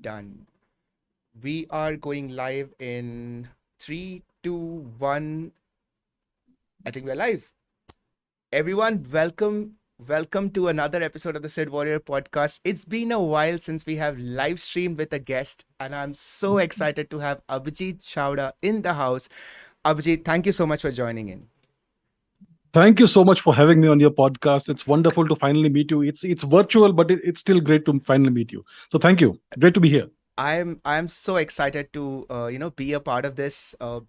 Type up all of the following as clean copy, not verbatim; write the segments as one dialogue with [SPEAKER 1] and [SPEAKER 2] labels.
[SPEAKER 1] done. We are going live in three, two, one. I think we're live. Everyone, welcome to another episode of the Sid Warrior podcast. It's been a while since we have live streamed with a guest, and I'm so excited to have Abhijit Chavda in the house. Abhijit, thank you so much for joining in.
[SPEAKER 2] Thank you so much for having me on your podcast. It's wonderful to finally meet you. It's virtual, but it's still great to finally meet you. So thank you. Great to be here.
[SPEAKER 1] I'm so excited to be a part of this. I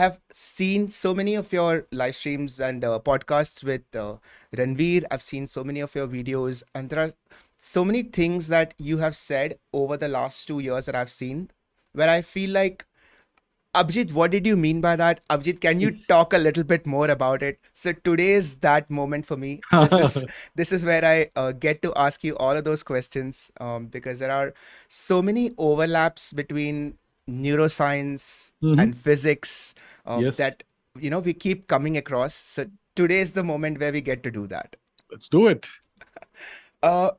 [SPEAKER 1] have seen so many of your live streams and podcasts with Ranveer. I've seen so many of your videos, and there are so many things that you have said over the last 2 years that I've seen, where I feel like, Abhijit, what did you mean by that? Abhijit, can you talk a little bit more about it? So today is that moment for me. This is where I get to ask you all of those questions because there are so many overlaps between neuroscience
[SPEAKER 2] Mhm.
[SPEAKER 1] and physics
[SPEAKER 2] Yes,
[SPEAKER 1] that we keep coming across. So today is the moment where we get to do that.
[SPEAKER 2] let's do it.
[SPEAKER 1] Uh,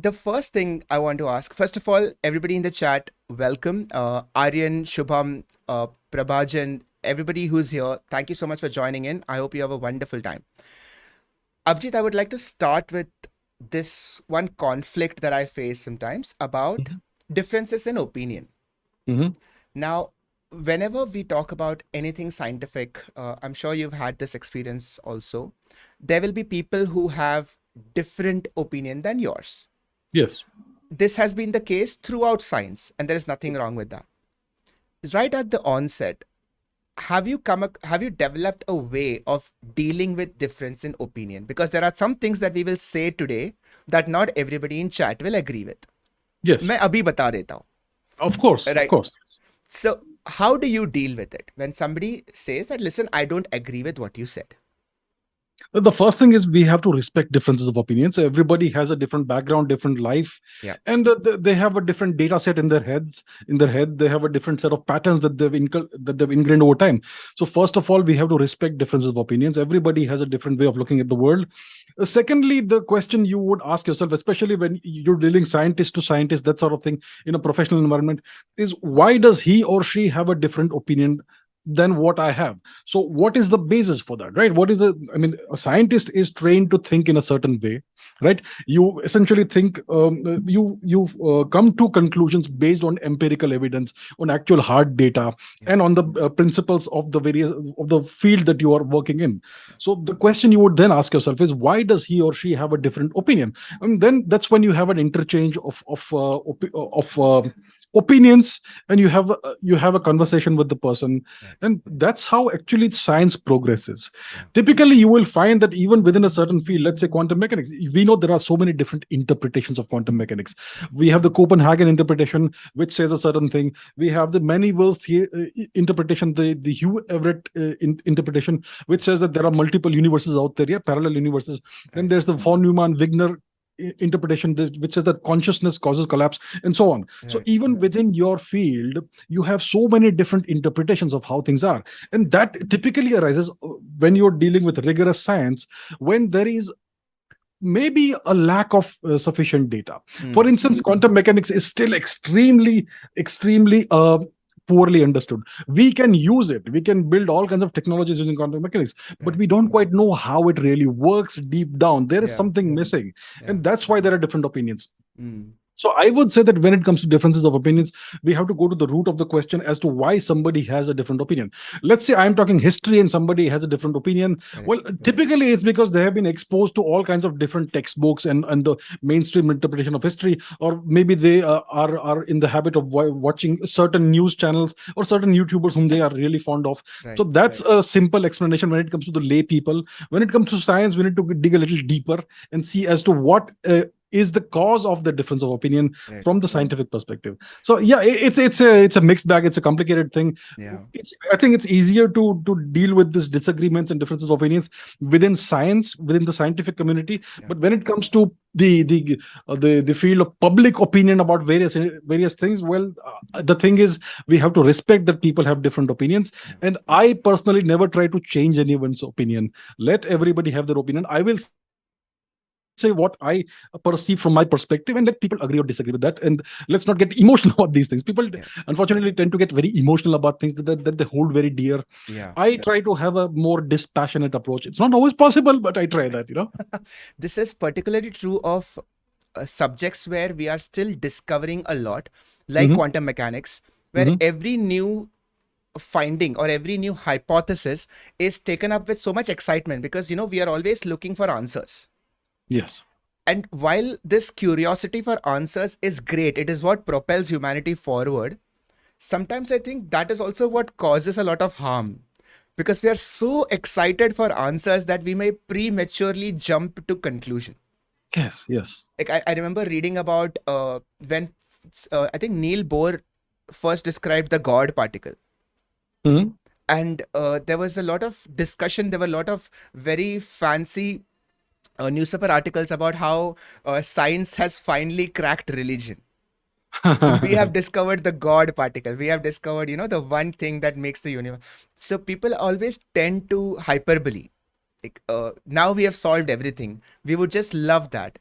[SPEAKER 1] the first thing I want to ask, first of all, everybody in the chat, welcome. Aryan, Shubham, Prabhajan, everybody who's here, thank you so much for joining in. I hope you have a wonderful time. Abhijit, I would like to start with this one conflict that I face sometimes about
[SPEAKER 2] Mhm.
[SPEAKER 1] differences in opinion.
[SPEAKER 2] Mhm.
[SPEAKER 1] Now, whenever we talk about anything scientific, I'm sure you've had this experience also. There will be people who have different opinion than yours.
[SPEAKER 2] Yes.
[SPEAKER 1] This has been the case throughout science, and there is nothing wrong with that. Right at the onset, have you developed a way of dealing with difference in opinion? Because there are some things that we will say today that not everybody in chat will agree with.
[SPEAKER 2] Yes.
[SPEAKER 1] मैं अभी बता देता हूँ.
[SPEAKER 2] Of course. Of
[SPEAKER 1] Right.
[SPEAKER 2] course.
[SPEAKER 1] So how do you deal with it when somebody says that, listen, I don't agree with what you said?
[SPEAKER 2] The first thing is we have to respect differences of opinions. Everybody has a different background, different life,
[SPEAKER 1] Yeah.
[SPEAKER 2] and they have a different data set in their heads. In their head, they have a different set of patterns that they've ingrained over time. So first of all, we have to respect differences of opinions. Everybody has a different way of looking at the world. Secondly, the question you would ask yourself, especially when you're dealing scientist to scientist, that sort of thing in a professional environment, is why does he or she have a different opinion than what I have? So what is the basis for that, right? What is the, I mean, a scientist is trained to think in a certain way, right? You essentially think, you come to conclusions based on empirical evidence, on actual hard data,
[SPEAKER 1] Yeah.
[SPEAKER 2] and on the principles of the various of the field that you are working in. So the question you would then ask yourself is, why does he or she have a different opinion? And then that's when you have an interchange of opinions, and you have a conversation with the person,
[SPEAKER 1] Right.
[SPEAKER 2] and that's how actually science progresses.
[SPEAKER 1] Yeah.
[SPEAKER 2] Typically you will find that even within a certain field, let's say quantum mechanics, we know there are so many different interpretations of quantum mechanics. We have the Copenhagen interpretation, which says a certain thing. We have the Maniville's interpretation, the Hugh Everett interpretation, which says that there are multiple universes out there, yeah, parallel universes. Then
[SPEAKER 1] Right.
[SPEAKER 2] there's the von Neumann Wigner interpretation, which says that consciousness causes collapse, and so on. So
[SPEAKER 1] Right.
[SPEAKER 2] even within your field, you have so many different interpretations of how things are, and that typically arises when you're dealing with rigorous science, when there is maybe a lack of sufficient data. For
[SPEAKER 1] Hmm.
[SPEAKER 2] instance, quantum mechanics is still extremely poorly understood. We can use it, we can build all kinds of technologies using quantum mechanics, but
[SPEAKER 1] Right.
[SPEAKER 2] we don't quite know how it really works deep down. There is
[SPEAKER 1] Yeah.
[SPEAKER 2] something missing,
[SPEAKER 1] Yeah.
[SPEAKER 2] and that's why there are different opinions.
[SPEAKER 1] Hmm.
[SPEAKER 2] So I would say that when it comes to differences of opinions, we have to go to the root of the question as to why somebody has a different opinion. Let's say I'm talking history and somebody has a different opinion.
[SPEAKER 1] Correct.
[SPEAKER 2] Well, typically it's because they have been exposed to all kinds of different textbooks and the mainstream interpretation of history, or maybe they are in the habit of watching certain news channels or certain YouTubers whom they are really fond of.
[SPEAKER 1] Right.
[SPEAKER 2] So that's a simple explanation when it comes to the lay people. When it comes to science, we need to dig a little deeper and see as to what is the cause of the difference of opinion
[SPEAKER 1] Right.
[SPEAKER 2] from the scientific perspective. So yeah, it's a mixed bag. It's a complicated thing.
[SPEAKER 1] Yeah.
[SPEAKER 2] I think it's easier to deal with these disagreements and differences of opinions within science, within the scientific community.
[SPEAKER 1] Yeah.
[SPEAKER 2] But when it comes to the field of public opinion about various things, well, the thing is, we have to respect that people have different opinions.
[SPEAKER 1] Yeah.
[SPEAKER 2] And I personally never try to change anyone's opinion. Let everybody have their opinion. I will say what I perceive from my perspective, and let people agree or disagree with that. And let's not get emotional about these things. People,
[SPEAKER 1] Yeah.
[SPEAKER 2] unfortunately, tend to get very emotional about things that they hold very dear.
[SPEAKER 1] Yeah.
[SPEAKER 2] I try to have a more dispassionate approach. It's not always possible, but I try that.
[SPEAKER 1] This is particularly true of subjects where we are still discovering a lot, like
[SPEAKER 2] Hmm.
[SPEAKER 1] quantum mechanics, where
[SPEAKER 2] Hmm.
[SPEAKER 1] every new finding or every new hypothesis is taken up with so much excitement because we are always looking for answers.
[SPEAKER 2] Yes.
[SPEAKER 1] And while this curiosity for answers is great, it is what propels humanity forward. Sometimes I think that is also what causes a lot of harm because we are so excited for answers that we may prematurely jump to conclusion.
[SPEAKER 2] Yes. Yes.
[SPEAKER 1] Like I remember reading about when I think Neil Bohr first described the God particle.
[SPEAKER 2] Hmm.
[SPEAKER 1] And there was a lot of discussion. There were a lot of very fancy newspaper articles about how science has finally cracked religion. We have discovered the God particle. We have discovered, the one thing that makes the universe. So people always tend to hyperbole. Like, now we have solved everything. We would just love that.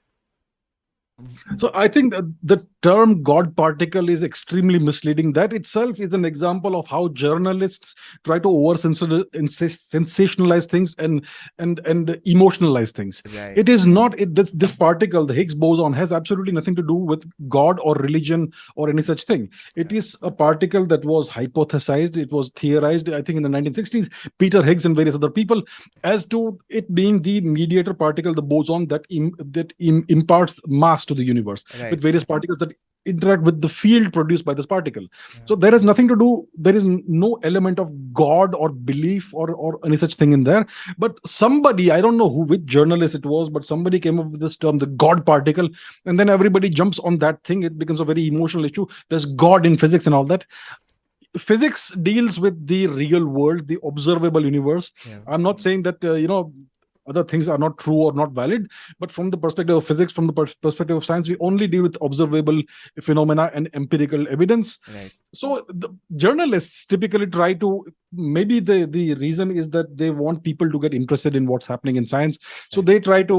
[SPEAKER 2] So I think that the term God particle is extremely misleading. That itself is an example of how journalists try to sensationalize things and emotionalize things.
[SPEAKER 1] Right.
[SPEAKER 2] It is not this particle, the Higgs boson, has absolutely nothing to do with God or religion or any such thing. It
[SPEAKER 1] Yeah.
[SPEAKER 2] is a particle that was hypothesized. It was theorized, I think, in the 1960s. Peter Higgs and various other people, as to it being the mediator particle, the boson that imparts mass to the universe, with
[SPEAKER 1] Right.
[SPEAKER 2] various particles that interact with the field produced by this particle.
[SPEAKER 1] Yeah.
[SPEAKER 2] So there is nothing to do, there is no element of God or belief or any such thing in there. But somebody, I don't know which journalist it was, but somebody came up with this term, the God particle, and then everybody jumps on that thing. It becomes a very emotional issue. There's God in physics and all that. Physics deals with the real world, the observable universe.
[SPEAKER 1] Yeah.
[SPEAKER 2] I'm not saying that other things are not true or not valid, but from the perspective of physics, from the perspective of science, we only deal with observable phenomena and empirical evidence.
[SPEAKER 1] Right.
[SPEAKER 2] So the journalists typically try to, maybe the reason is that they want people to get interested in what's happening in science, so
[SPEAKER 1] Right.
[SPEAKER 2] they try to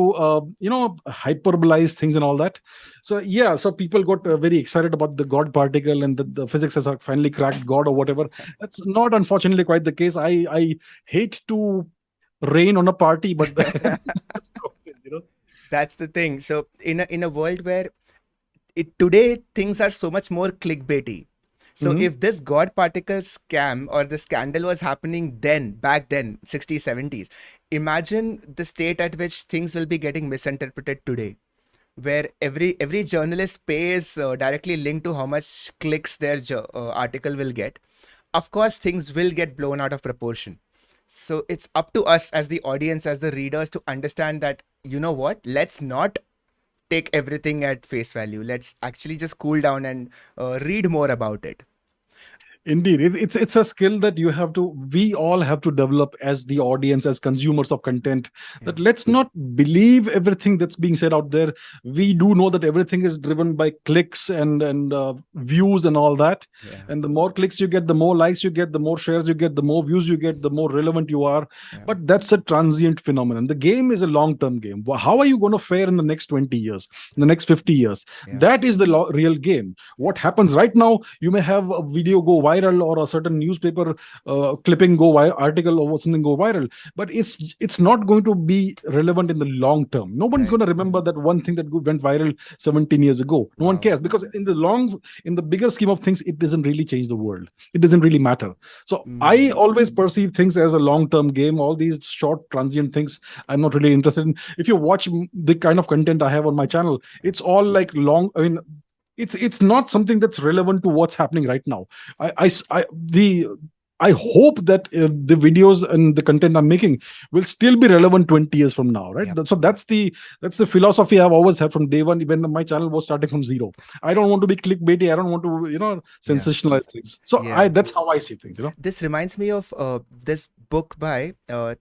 [SPEAKER 2] hyperbolize things and all that. So yeah, so people got very excited about the God particle and the physics has finally cracked God or whatever. That's not, unfortunately, quite the case. I hate to rain on a party, but that's how it is.
[SPEAKER 1] That's the thing. So in a world where today things are so much more clickbaity. So
[SPEAKER 2] Mhm.
[SPEAKER 1] if this God particle scam or the scandal was happening then, back then, 60s, 70s, imagine the state at which things will be getting misinterpreted today, where every journalist pay is directly linked to how much clicks their article will get. Of course, things will get blown out of proportion. So it's up to us as the audience, as the readers, to understand that, you know what, let's not take everything at face value. Let's actually just cool down and read more about it.
[SPEAKER 2] Indeed, it's a skill that we all have to develop as the audience, as consumers of content.
[SPEAKER 1] Yeah.
[SPEAKER 2] That let's not believe everything that's being said out there. We do know that everything is driven by clicks and views and all that.
[SPEAKER 1] Yeah.
[SPEAKER 2] And the more clicks you get, the more likes you get, the more shares you get, the more views you get, the more relevant you are.
[SPEAKER 1] Yeah.
[SPEAKER 2] But that's a transient phenomenon. The game is a long-term game. How are you going to fare in the next 20 years, in the next 50 years?
[SPEAKER 1] Yeah.
[SPEAKER 2] That is the real game. What happens right now, you may have a video go viral or a certain newspaper clipping article or something go viral, but it's not going to be relevant in the long term. No one's
[SPEAKER 1] Right.
[SPEAKER 2] going to remember that one thing that went viral 17 years ago. No one
[SPEAKER 1] Wow.
[SPEAKER 2] cares, because in the bigger scheme of things, it doesn't really change the world. It doesn't really matter. So I
[SPEAKER 1] Mm.
[SPEAKER 2] always perceive things as a long term game. All these short transient things, I'm not really interested in. If you watch the kind of content I have on my channel, it's all like long, I mean, it's not something that's relevant to what's happening right now. I hope that the videos and the content I'm making will still be relevant 20 years from now, right?
[SPEAKER 1] Yep.
[SPEAKER 2] So that's the philosophy I've always had from day one, when my channel was starting from zero. I don't want to be clickbaity. I don't want to,
[SPEAKER 1] Yeah.
[SPEAKER 2] sensationalize things. So
[SPEAKER 1] Yeah.
[SPEAKER 2] that's how I see things.
[SPEAKER 1] This reminds me of this book by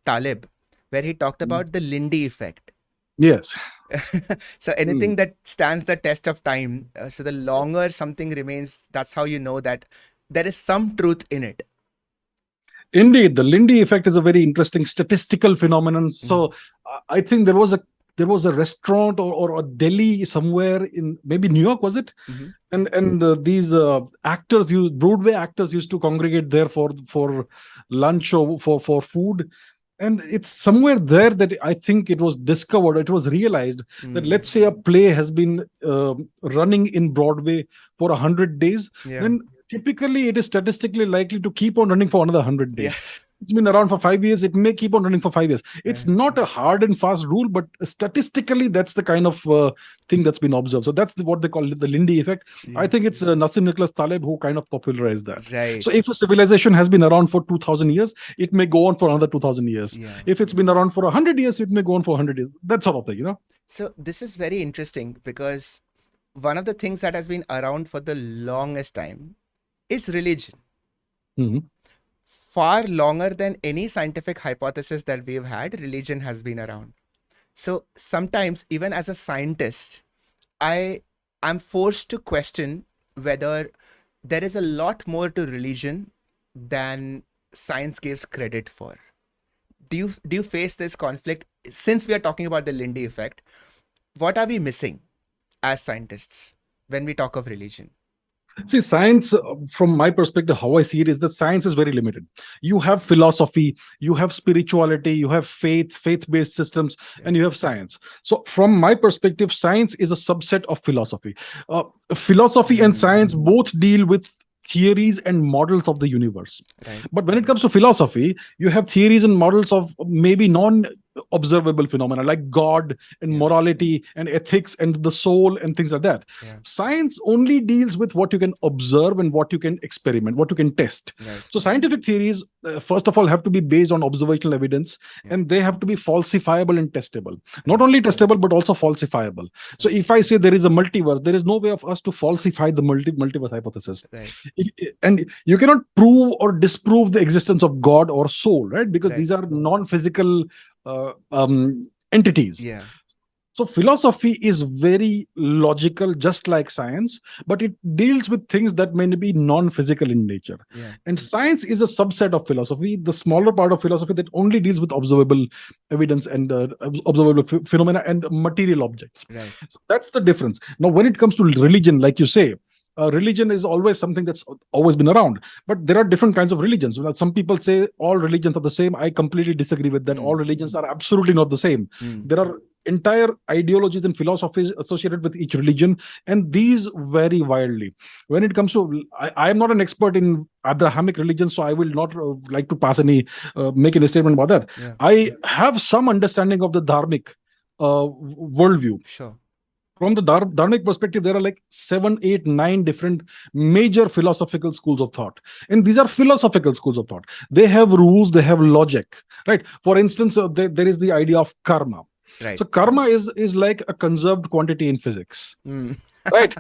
[SPEAKER 1] Taleb, where he talked about the Lindy effect.
[SPEAKER 2] Yes.
[SPEAKER 1] So anything that stands the test of time, so the longer something remains, that's how you know that there is some truth in it.
[SPEAKER 2] Indeed, the Lindy effect is a very interesting statistical phenomenon.
[SPEAKER 1] Mm.
[SPEAKER 2] So I think there was a there was a restaurant or a deli somewhere in maybe New York, was it?
[SPEAKER 1] Hmm.
[SPEAKER 2] And these actors, Broadway actors, used to congregate there for lunch or for food. And it's somewhere there that I think it was discovered, it was realized that,
[SPEAKER 1] Mm.
[SPEAKER 2] let's say a play has been running in Broadway for 100 days,
[SPEAKER 1] Yeah.
[SPEAKER 2] then typically it is statistically likely to keep on running for another 100
[SPEAKER 1] Yeah.
[SPEAKER 2] days. It's been around for 5 years, it may keep on running for 5 years. It's
[SPEAKER 1] Right.
[SPEAKER 2] not a hard and fast rule, but statistically that's the kind of thing that's been observed. So that's what they call the Lindy effect. I
[SPEAKER 1] Yeah.
[SPEAKER 2] think it's Nassim Nicholas Taleb who kind of popularized that.
[SPEAKER 1] Right.
[SPEAKER 2] So if a civilization has been around for 2000 years, it may go on for another 2000 years.
[SPEAKER 1] Yeah.
[SPEAKER 2] If it's been around for 100 years, it may go on for 100 years. That sort of thing.
[SPEAKER 1] So this is very interesting because one of the things that has been around for the longest time is religion.
[SPEAKER 2] Mhm.
[SPEAKER 1] Far longer than any scientific hypothesis that we've had, religion has been around. So sometimes, even as a scientist, I'm forced to question whether there is a lot more to religion than science gives credit for. Do you face this conflict? Since we are talking about the Lindy effect, what are we missing as scientists when we talk of religion?
[SPEAKER 2] See, science, from my perspective, how I see it is that science is very limited. You have philosophy, you have spirituality, you have faith-based systems,
[SPEAKER 1] Yeah.
[SPEAKER 2] and you have science. So, from my perspective, science is a subset of philosophy. Philosophy and
[SPEAKER 1] Mm.
[SPEAKER 2] science both deal with theories and models of the universe.
[SPEAKER 1] Right.
[SPEAKER 2] But when it comes to philosophy, you have theories and models of maybe non-observable phenomena like God and
[SPEAKER 1] Yeah.
[SPEAKER 2] morality and ethics and the soul and things like that.
[SPEAKER 1] Yeah.
[SPEAKER 2] Science only deals with what you can observe and what you can experiment, what you can test.
[SPEAKER 1] Right.
[SPEAKER 2] So scientific theories, first of all, have to be based on observational evidence,
[SPEAKER 1] Yeah.
[SPEAKER 2] and they have to be falsifiable and testable. Not
[SPEAKER 1] Right.
[SPEAKER 2] only testable, but also falsifiable. So if I say there is a multiverse, there is no way of us to falsify the multiverse hypothesis.
[SPEAKER 1] Right.
[SPEAKER 2] And you cannot prove or disprove the existence of God or soul, right? Because
[SPEAKER 1] Right.
[SPEAKER 2] these are non-physical entities.
[SPEAKER 1] Yeah.
[SPEAKER 2] So philosophy is very logical, just like science, but it deals with things that may be non-physical in nature.
[SPEAKER 1] Yeah.
[SPEAKER 2] And science is a subset of philosophy, the smaller part of philosophy that only deals with observable evidence and observable phenomena and material objects.
[SPEAKER 1] Right.
[SPEAKER 2] So that's the difference. Now, when it comes to religion, like you say, religion is always something that's always been around, but there are different kinds of religions. Some people say all religions are the same. I completely disagree with that.
[SPEAKER 1] Mm.
[SPEAKER 2] All religions are absolutely not the same.
[SPEAKER 1] Mm.
[SPEAKER 2] There are entire ideologies and philosophies associated with each religion, and these vary wildly. When it comes to, I am not an expert in Abrahamic religion, so I will not like to make any statement about that.
[SPEAKER 1] Yeah.
[SPEAKER 2] I have some understanding of the dharmic worldview.
[SPEAKER 1] Sure.
[SPEAKER 2] From the dharmic perspective, there are like 7, 8, 9 different major philosophical schools of thought. And these are philosophical schools of thought. They have rules, they have logic, right? For instance, there is the idea of karma.
[SPEAKER 1] Right.
[SPEAKER 2] So karma is like a conserved quantity in physics,
[SPEAKER 1] Mm.
[SPEAKER 2] right?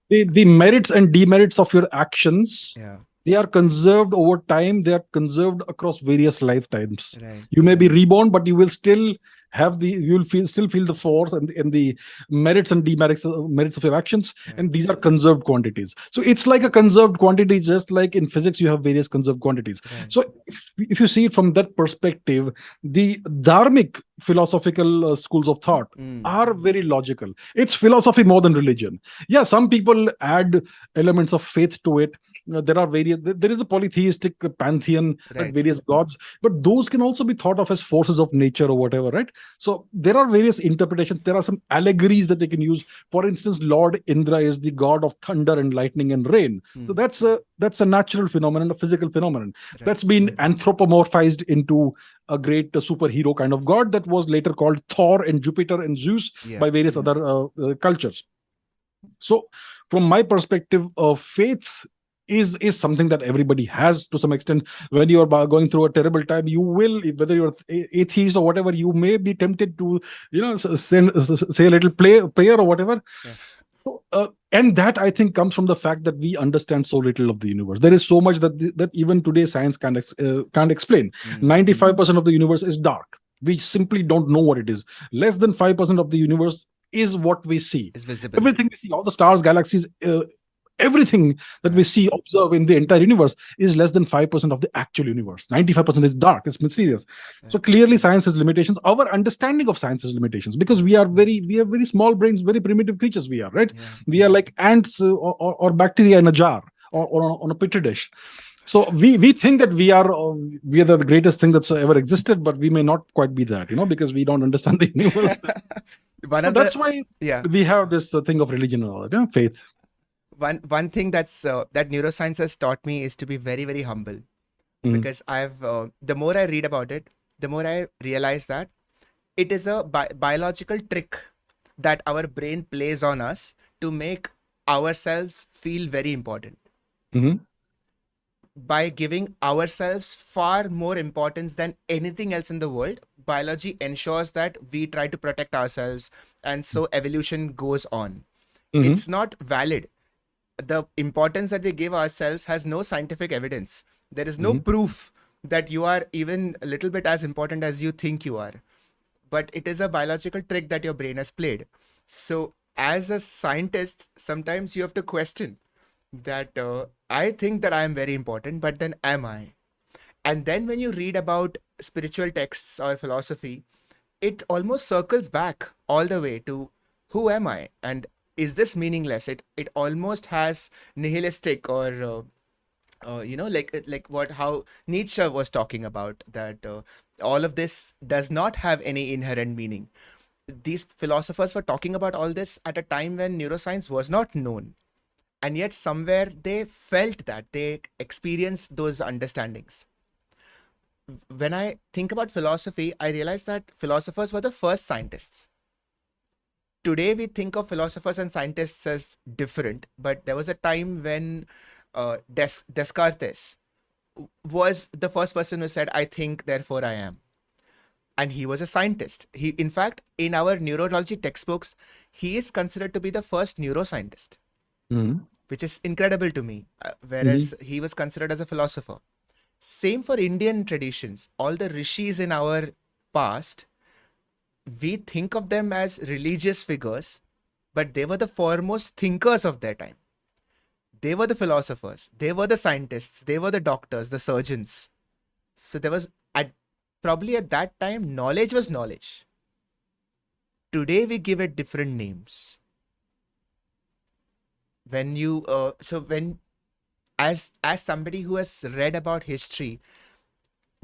[SPEAKER 2] The merits and demerits of your actions,
[SPEAKER 1] Yeah.
[SPEAKER 2] they are conserved over time. They are conserved across various lifetimes.
[SPEAKER 1] Right.
[SPEAKER 2] You may be reborn, but you will still still feel the force and the merits and demerits merits of your actions.
[SPEAKER 1] Yeah.
[SPEAKER 2] And these are conserved quantities. So it's like a conserved quantity, just like in physics you have various conserved quantities.
[SPEAKER 1] Right.
[SPEAKER 2] So if you see it from that perspective, the dharmic philosophical schools of thought
[SPEAKER 1] Mm.
[SPEAKER 2] are very logical. It's philosophy more than religion. Yeah, some people add elements of faith to it. There are there is the polytheistic pantheon,
[SPEAKER 1] Right.
[SPEAKER 2] various gods, but those can also be thought of as forces of nature or whatever, right? So there are various interpretations. There are some allegories that they can use. For instance, Lord Indra is the god of thunder and lightning and rain. So
[SPEAKER 1] Mm.
[SPEAKER 2] that's a natural phenomenon, a physical phenomenon
[SPEAKER 1] Right.
[SPEAKER 2] that's been anthropomorphized into a great superhero kind of god that was later called Thor and Jupiter and Zeus
[SPEAKER 1] Yeah.
[SPEAKER 2] by various other cultures. So from my perspective, faith is something that everybody has to some extent. When you are going through a terrible time, you will, whether you're atheist or whatever, you may be tempted to say a little prayer or whatever.
[SPEAKER 1] Yeah.
[SPEAKER 2] So, and that I think comes from the fact that we understand so little of the universe. There is so much that even today science can't explain.
[SPEAKER 1] Mm.
[SPEAKER 2] 95% of the universe is dark. We simply don't know what it is. Less than 5% of the universe is what we see.
[SPEAKER 1] Is visible.
[SPEAKER 2] Everything we see, all the stars, galaxies, everything that we
[SPEAKER 1] Right.
[SPEAKER 2] see, observe in the entire universe is less than 5% of the actual universe. 95% is dark, it's mysterious. So
[SPEAKER 1] Right.
[SPEAKER 2] clearly science has limitations. Our understanding of science has limitations, because we have very small brains, very primitive creatures we are, right?
[SPEAKER 1] Yeah.
[SPEAKER 2] We are like ants, or bacteria in a jar, or on a petri dish. So we think that we are the greatest thing that's ever existed, but we may not quite be that, because we don't understand the universe.
[SPEAKER 1] One
[SPEAKER 2] So
[SPEAKER 1] of the
[SPEAKER 2] that's why
[SPEAKER 1] yeah.
[SPEAKER 2] we have this thing of religion and all that, faith.
[SPEAKER 1] One thing that neuroscience has taught me is to be very, very humble,
[SPEAKER 2] Mhm.
[SPEAKER 1] because I've the more I read about it, the more I realize that it is a biological trick that our brain plays on us to make ourselves feel very important.
[SPEAKER 2] Mhm.
[SPEAKER 1] By giving ourselves far more importance than anything else in the world, biology ensures that we try to protect ourselves, and so evolution goes on.
[SPEAKER 2] Mhm.
[SPEAKER 1] It's not valid. The importance that we give ourselves has no scientific evidence. There is no
[SPEAKER 2] Mhm.
[SPEAKER 1] proof that you are even a little bit as important as you think you are. But it is a biological trick that your brain has played. So, as a scientist, sometimes you have to question that I think that I am very important, but then am I? And then when you read about spiritual texts or philosophy, it almost circles back all the way to who am I? And is this meaningless? It almost has nihilistic or like what how Nietzsche was talking about, that all of this does not have any inherent meaning. These philosophers were talking about all this at a time when neuroscience was not known, and yet somewhere they felt that they experienced those understandings. When I think about philosophy, I realize that philosophers were the first scientists. Today we think of philosophers and scientists as different, but there was a time when Descartes was the first person who said, I think, therefore I am. And he was a scientist. He, in fact, in our neurology textbooks, he is considered to be the first neuroscientist,
[SPEAKER 2] Mhm.
[SPEAKER 1] which is incredible to me,
[SPEAKER 2] Mhm.
[SPEAKER 1] whereas he was considered as a philosopher. Same for Indian traditions. All the rishis in our past, we think of them as religious figures, but they were the foremost thinkers of their time. They were the philosophers, they were the scientists, they were the doctors, the surgeons. So there was, at probably at that time, knowledge was knowledge. Today we give it different names. When you so when as somebody who has read about history,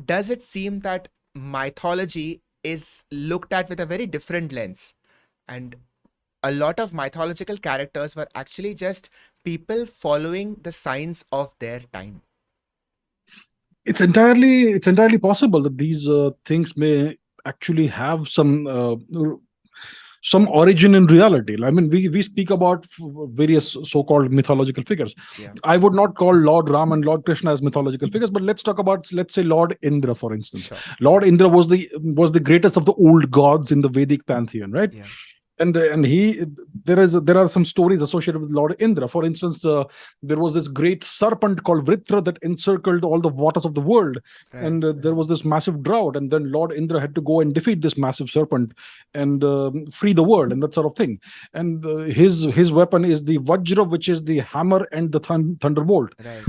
[SPEAKER 1] does it seem that mythology is looked at with a very different lens? And a lot of mythological characters were actually just people following the signs of their time.
[SPEAKER 2] It's entirely possible that these things may actually have some origin in reality. I mean, we speak about various so-called mythological figures.
[SPEAKER 1] Yeah,
[SPEAKER 2] I would not call Lord Ram and Lord Krishna as mythological figures, but let's talk about, let's say, Lord Indra, for instance.
[SPEAKER 1] sure.
[SPEAKER 2] Lord Indra was the greatest of the old gods in the Vedic pantheon, right?
[SPEAKER 1] Yeah,
[SPEAKER 2] And he there are some stories associated with Lord Indra. For instance, there was this great serpent called Vritra that encircled all the waters of the world,
[SPEAKER 1] right,
[SPEAKER 2] and there was this massive drought, and then Lord Indra had to go and defeat this massive serpent and free the world and that sort of thing. And his weapon is the Vajra, which is the hammer, and the thunderbolt.
[SPEAKER 1] right,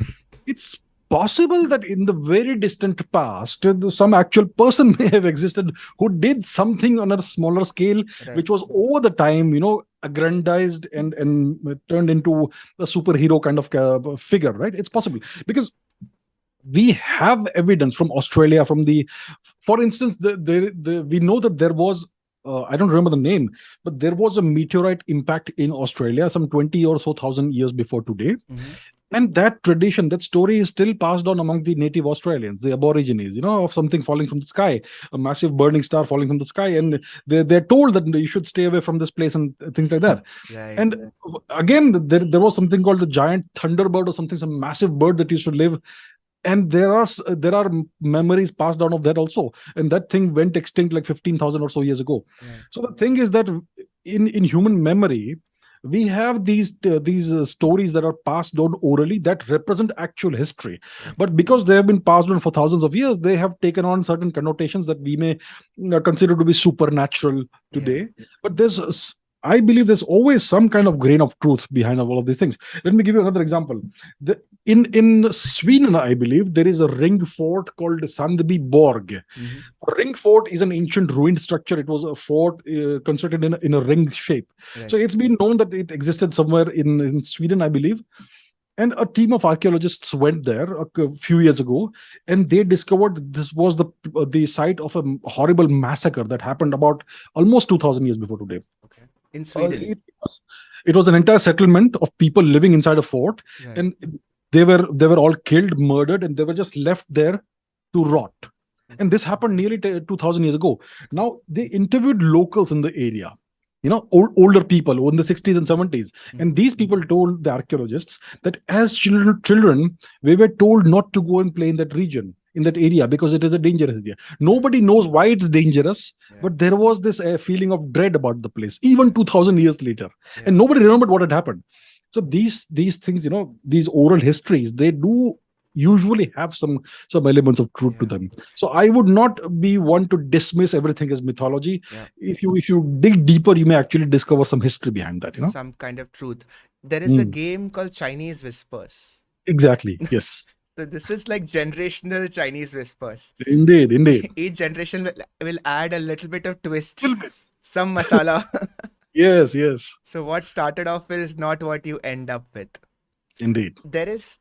[SPEAKER 2] It's possible that in the very distant past, some actual person may have existed who did something on a smaller scale,
[SPEAKER 1] right.
[SPEAKER 2] which was over the time, aggrandized and turned into a superhero kind of figure, right? It's possible, because we have evidence from Australia, for instance, we know that there was. I don't remember the name, but there was a meteorite impact in Australia some 20 or so thousand years before today,
[SPEAKER 1] Mm-hmm.
[SPEAKER 2] and that tradition, that story is still passed on among the native Australians, the Aborigines, of something falling from the sky, a massive burning star falling from the sky. And they're told that you should stay away from this place and things like that.
[SPEAKER 1] Right,
[SPEAKER 2] And again, there was something called the giant thunderbird or something, some massive bird that used to live. And there are memories passed down of that also, and that thing went extinct like 15,000 or so years ago.
[SPEAKER 1] right,
[SPEAKER 2] So the thing is that in human memory, we have these stories that are passed down orally that represent actual history,
[SPEAKER 1] right.
[SPEAKER 2] but because they have been passed on for thousands of years, they have taken on certain connotations that we may consider to be supernatural
[SPEAKER 1] Yeah,
[SPEAKER 2] today. But there's I believe there's always some kind of grain of truth behind all of these things. Let me give you another example. In Sweden, I believe there is a ring fort called Sandby Borg.
[SPEAKER 1] Mm-hmm.
[SPEAKER 2] A ring fort is an ancient ruined structure. It was a fort constructed in a ring shape. So
[SPEAKER 1] Right.
[SPEAKER 2] it's been known that it existed somewhere in Sweden, I believe. And a team of archaeologists went there a few years ago, and they discovered that this was the site of a horrible massacre that happened about almost 2,000 years before today.
[SPEAKER 1] Okay. In
[SPEAKER 2] Uh,
[SPEAKER 1] Sweden.
[SPEAKER 2] it, was, it was an entire settlement of people living inside a fort,
[SPEAKER 1] Right.
[SPEAKER 2] and they were all killed, murdered, and they were just left there to rot. And this happened nearly 2,000 years ago. Now they interviewed locals in the area, older people in the 60s and 70s, and these people told the archaeologists that as children, we were told not to go and play in that region, in that area, because it is a dangerous area. Nobody knows why it's dangerous,
[SPEAKER 1] Yeah.
[SPEAKER 2] but there was this feeling of dread about the place, even 2,000 years later,
[SPEAKER 1] Yeah.
[SPEAKER 2] and nobody remembered what had happened. So these things, these oral histories, they do usually have some elements of truth to
[SPEAKER 1] Yeah.
[SPEAKER 2] them. So I would not be one to dismiss everything as mythology.
[SPEAKER 1] Yeah.
[SPEAKER 2] If you dig deeper, you may actually discover some history behind that.
[SPEAKER 1] Some kind of truth. There is a
[SPEAKER 2] Mm.
[SPEAKER 1] game called Chinese Whispers.
[SPEAKER 2] Exactly. Yes.
[SPEAKER 1] So this is like generational Chinese whispers.
[SPEAKER 2] Indeed.
[SPEAKER 1] Each generation will add a little bit of twist,
[SPEAKER 2] Little bit.
[SPEAKER 1] some masala.
[SPEAKER 2] Yes.
[SPEAKER 1] So what started off is not what you end up with.
[SPEAKER 2] Indeed.
[SPEAKER 1] There is,